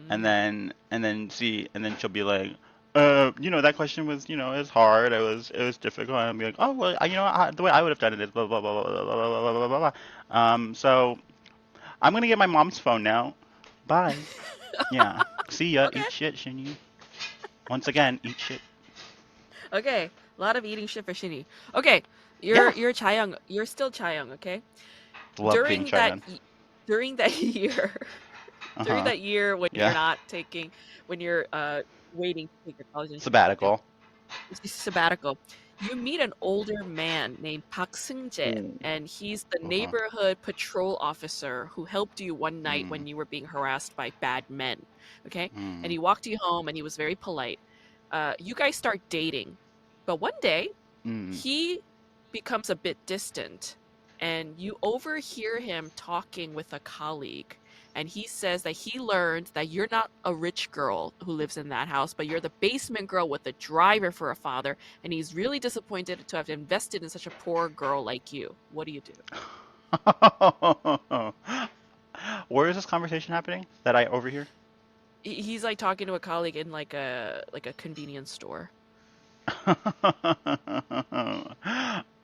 And then see, and then she'll be like, that question was, is hard. It was difficult. And I'll be like, oh well, the way I would have done it is blah blah blah blah blah blah blah blah blah blah. So I'm gonna get my mom's phone now. Bye. Yeah. See ya. Okay. Eat shit, Shinny. Once again, eat shit. Okay. A lot of eating shit for Shinny. Okay. Yeah. You're Chaeyoung. You're still Chaeyoung, okay? Love being During that Cheyenne. y- during that year, Uh during huh. that year Yeah. when you're waiting to take your college entrance exam, Sabbatical. it's a sabbatical. You meet an older man named Park Seung-jae, Ooh. and he's the Uh huh. neighborhood patrol officer who helped you one night Mm. when you were being harassed by bad men. Okay, and Mm. he walked you home, and he was very polite. You guys start dating, but one day Mm. he becomes a bit distant, and you overhear him talking with a colleague. And he says that he learned that you're not a rich girl who lives in that house, but you're the basement girl with a driver for a father. And he's really disappointed to have invested in such a poor girl like you. What do you do? Where is this conversation happening that I overhear? He's like talking to a colleague in like a convenience store.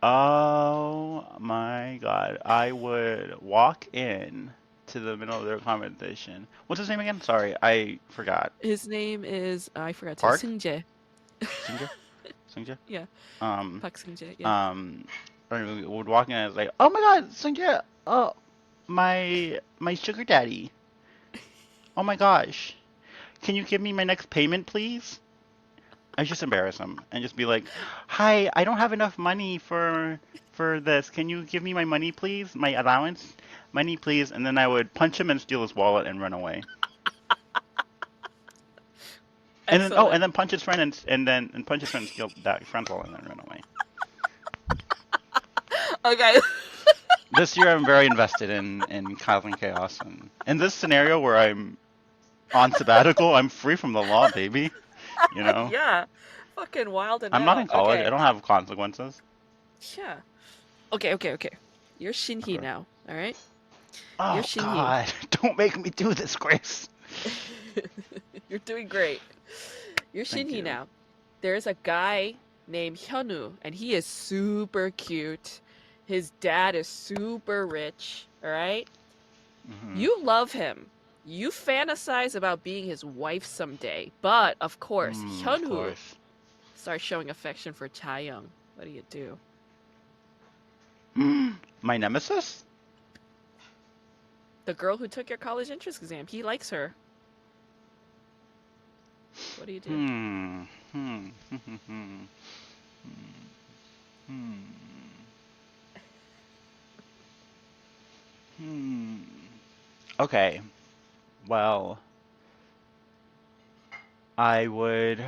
Oh my God. I would walk in to the middle of their conversation. What's his name again? Sorry, I forgot. His name is I forgot to Park? Seungjae. Singer? Singer? Yeah, Um, Park Seungjae. Yeah. um, I would walk in and I was like, oh my God, Singer! Oh, my sugar daddy. Oh my gosh. Can you give me my next payment, please? I just embarrass him and just be like, "Hi, I don't have enough money for this. Can you give me my money, please? My allowance, money, please." And then I would punch him and steal his wallet and run away. Excellent. And then punch his friend and punch his friend and steal that friend's wallet and then run away. Okay. This year I'm very invested in causing chaos, and in this scenario where I'm on sabbatical, I'm free from the law, baby. You know, Yeah. Fucking wild and I'm not in out. college. I Okay. don't have consequences. Yeah. Okay, okay, okay. You're Shinhee Okay. now. All right? You're Oh Shinhee. God, don't make me do this, Grace. You're doing great. You're Thank Shinhee you. now. There's a guy named Hyunwoo, and he is super cute. His dad is super rich. All right? Hmm. You love him. You fantasize about being his wife someday. But, of course, Of Hyunwoo course. starts showing affection for Chaeyoung. What do you do? My nemesis? The girl who took your college entrance exam. He likes her. What do you do? Hmm. Hmm. Hmm. Hmm. Hmm. Hmm. Okay. Well, I would.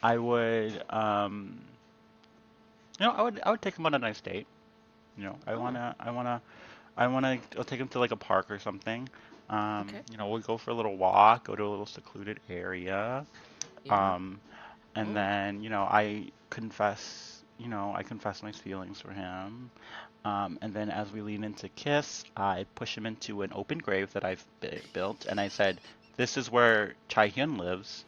I would. I would take him on a nice date. I Oh, wanna. I wanna. I'll take him to like a park or something. Okay. We'll go for a little walk, go to a little secluded area. Yeah. Um, and Oh. then, I confess my feelings for him. And then as we lean into kiss, I push him into an open grave that I've built, and I said, "This is where Chai Hyun lives,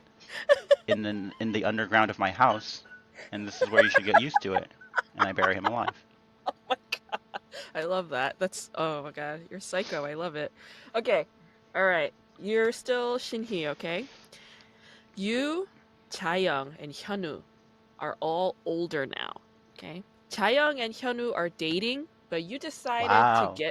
in the underground of my house, and this is where you should get used to it." And I bury him alive. Oh my god. I love that. That's oh my god. You're psycho. I love it. Okay. All right. You're still Shinhee, okay? You, Chaeyoung, and Hyunwoo are all older now. Okay. Chaeyoung and Hyunwoo are dating, but Wow.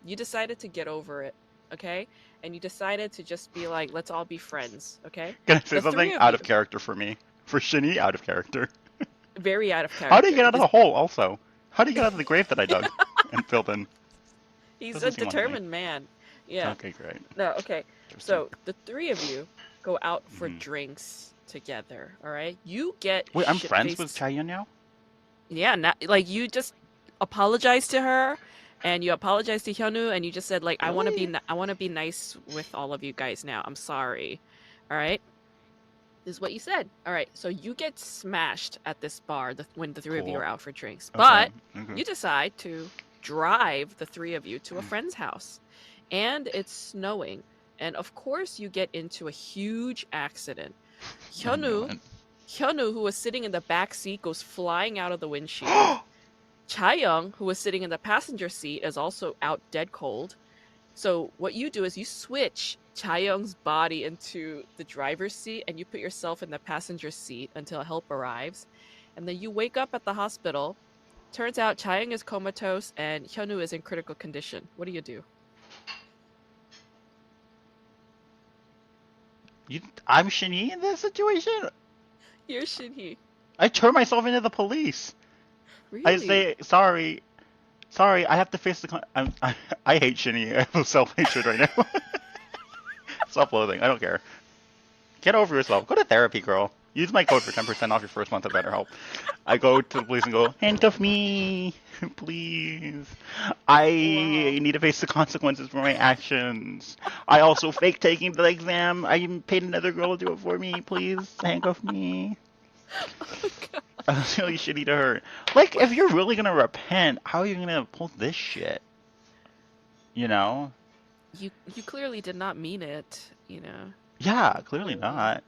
you decided to get over it. Okay. And you decided to just be like, let's all be friends. Okay. Can I say The something three of out you, of character for me? For Shinny, out of character. very out of How did he character get out of because the hole also? How did he get out of the grave that I dug and filled in? he's Doesn't a seem like me. determined man. Yeah. Okay, great. No, okay. Interesting. So the three of you go out for Hmm. drinks together. All right. You get Wait, I'm friends with shit-faced. Chaeyoung now? Yeah, not like you just apologized to her and you apologized to Hyunwoo and you just said like Really? I want to be nice with all of you guys now. I'm sorry. All right? This is what you said. All right. So you get smashed at this bar when the three of you are Cool. out for drinks. Okay. But Okay. you decide to drive the three of you to a friend's house. And it's snowing. And of course you get into a huge accident. I knew Hyunwoo, it. Hyunwoo, who was sitting in the back seat, goes flying out of the windshield. Chaeyoung, who was sitting in the passenger seat, is also out dead cold. So what you do is you switch Chaeyoung's body into the driver's seat and you put yourself in the passenger seat until help arrives. And then you wake up at the hospital. Turns out Chaeyoung is comatose and Hyunwoo is in critical condition. What do you do? I'm Shinny in this situation? You're Shinhee. I turn myself into the police. I Really? say, sorry, sorry, I have to face the I hate Shinny. I have self-hatred right now. Self-loathing. I don't care. Get over yourself. Go to therapy, girl. Use my code for 10% off your first month of BetterHelp. I go to the police and go, handcuff me, please. I Wow. need to face the consequences for my actions. I also fake taking the exam. I even paid another girl to do it for me. Please handcuff me. Oh god. I was really shitty to her. Like, if you're really gonna repent, how are you gonna pull this shit? You know? You clearly did not mean it. Yeah, clearly Clearly. not.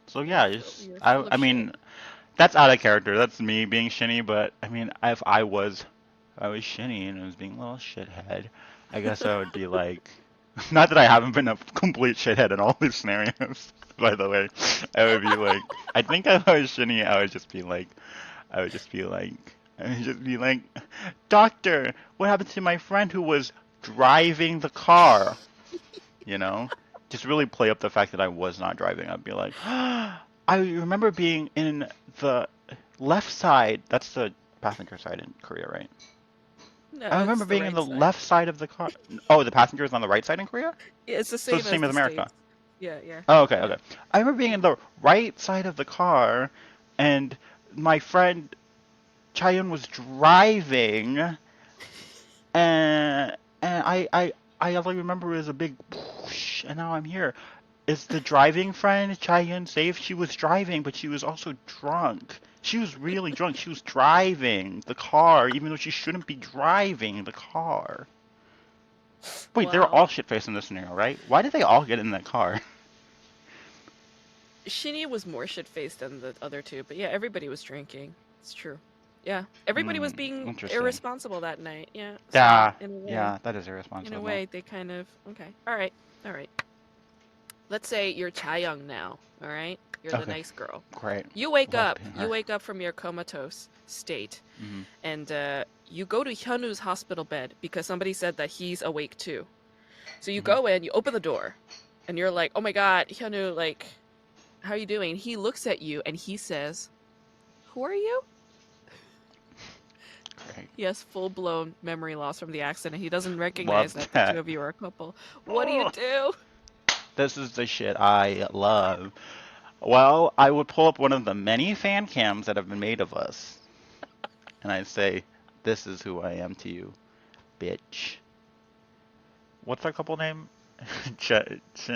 So yeah, just You're I full of I shit. mean that's out of character. That's me being shinny, but I mean if I was shinny and I was being a little shithead, I guess I would be like not that I haven't been a complete shithead in all these scenarios, by the way. I would be like I think if I was shinny, I would just be like I would just be like, Doctor, what happened to my friend who was driving the car? You know? Just really play up the fact that I was not driving. I'd be like, I remember being in the left side. That's the passenger side in Korea, right? No, I remember it's the being in right the side. left side of the car. Oh, the passenger is on the right side in Korea? Yeah, it's the So it's same the as same as the America. States. Yeah, yeah, Oh, okay, yeah. okay. I remember being in the right side of the car, and my friend Chayun was driving, and I all I remember was a big whoosh, and now I'm here. Is the driving friend Chaeyoung safe? She was driving, but she was also drunk. She was really drunk. She was driving the car, even though she shouldn't be driving the car. Wait, they were Wow. all shit-faced in this scenario, right? Why did they all get in that car? Shinny was more shit-faced than the other two, but yeah, everybody was drinking. It's true. Yeah, everybody was Hmm, being interesting. irresponsible that night. Yeah, so Yeah, in a way, yeah, that is irresponsible. they kind of okay. All right. Let's say you're Chaeyoung now. All right, you're the Okay, nice girl. great. You wake Love up. being You her. wake up from your comatose state, Hmm. and you go to Hyunwoo's hospital bed because somebody said that he's awake too. So you Hmm. go in, you open the door, and you're like, "Oh my God, Hyunwoo, like, how are you doing?" He looks at you and he says, "Who are you?" Great. He has full blown memory loss from the accident. He doesn't recognize Love that the two that. of you are a couple. What do you Oh, do? this is the shit I love. Well, I would pull up one of the many fan cams that have been made of us, and I'd say, "This is who I am to you, bitch." what's that couple name? Ch Ch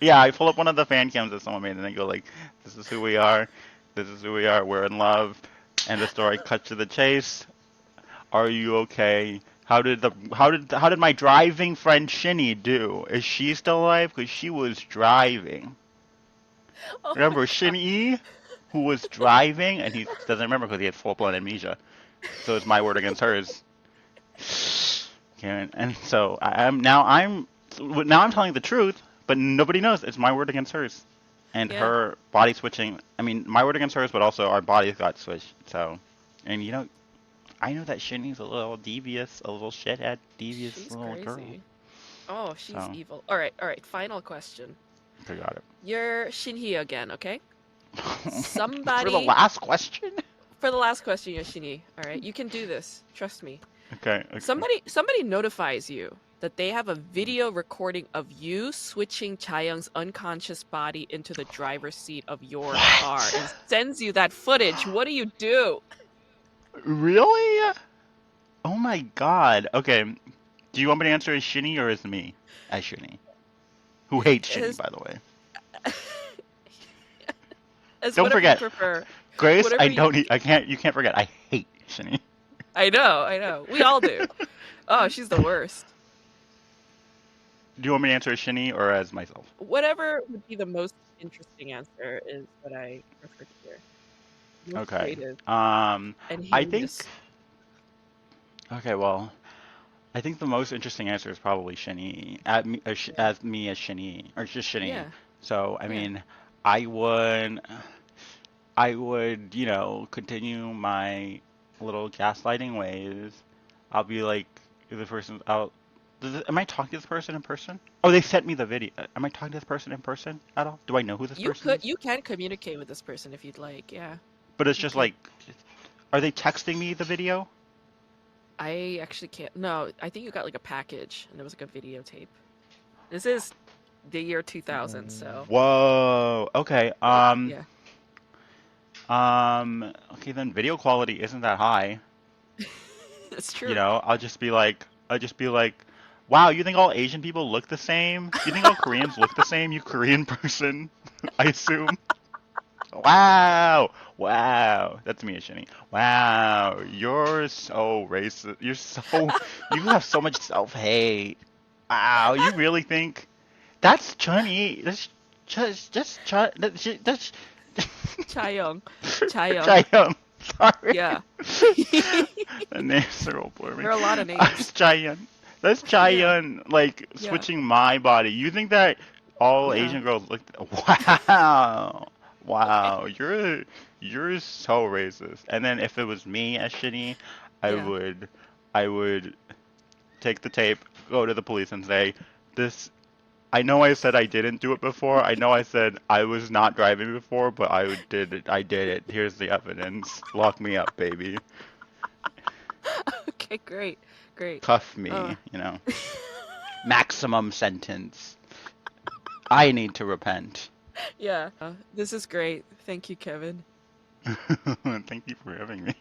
Yeah, I pull up one of the fan cams that someone made and I go like, "This is who we are. This is who we are. We're in love." And the story cuts to the chase. Are you okay? How did my driving friend Shinny do? Is she still alive? Because she was driving. Oh my Remember god. Shinny, who was driving, and he doesn't remember because he had full-blown amnesia. So it's my word against hers. Karen. And so now I'm telling the truth, but nobody knows. It's my word against hers. And Yeah. her body switching. I mean, my word against hers, but also our bodies got switched. So, and I know that Shinny's a little devious, a little shithead, devious She's little girl. crazy. Oh, she's So, evil. All right. Final question. I got You're Shinhee again, okay? it. For the Somebody, last question? for the last question, you're Shinhee. All right, you can do this. Trust me. Okay, okay. Somebody notifies you that they have a video recording of you switching Chaeyoung's unconscious body into the driver's seat of your car and What? sends you that footage. What do you do? Really? Oh my god. Okay. Do you want me to answer as Shinny or as me? As Shinny. Who hates Shinny, As, by the way. as Don't whatever you forget, prefer. Grace, Whatever you, you can't forget, I hate Shinny. I know. We all do. Oh, she's the worst. Do you want me to answer as Shinny or as myself? Whatever would be the most interesting answer is what I prefer to hear. Most Okay. creative and I think, heinous. okay, well, I think the most interesting answer is probably Shinny, Yeah. as me as Shinny, or just Shinny. Yeah. So, I Yeah. mean, I would, I would, continue my little gaslighting ways. I'll be like, the person, am I talking to this person in person? Oh, they sent me the video. Am I talking to this person in person at all? Do I know who this person is? You can communicate with this person if you'd like. Yeah. But it's You just could. like, are they texting me the video? I actually can't. No, I think you got like a package and it was like a videotape. This is the year 2000, so Whoa. Okay. yeah. Okay, then video quality isn't that high. It's true. I'll just be like, wow, you think all Asian people look the same? You think all Koreans look the same, you Korean person? I assume. Wow. Wow. That's me, Shinny. Wow. You're so racist. You have so much self-hate. Wow. You really think that's Chunny? That's Chaeyoung. Chaeyoung. Chaeyoung. Sorry. Yeah. The names are all blurry. There are a lot of That's names. Chaeyoung. That's Yeah. Chaeyoung, like, Yeah. switching my body. You think that all Yeah. Asian girls look... Wow. Okay. Wow. You're so racist. And then if it was me as Shinny, I Yeah. would I would take the tape, go to the police and say, this I know I said I didn't do it before. I know I said I was not driving before, but did it. I did it. Here's the evidence. Lock me up, baby. Okay, great. Great. Cuff Uh me, Maximum sentence. I need to repent. yeah. This is great. Thank you, Kevin. Thank you for having me.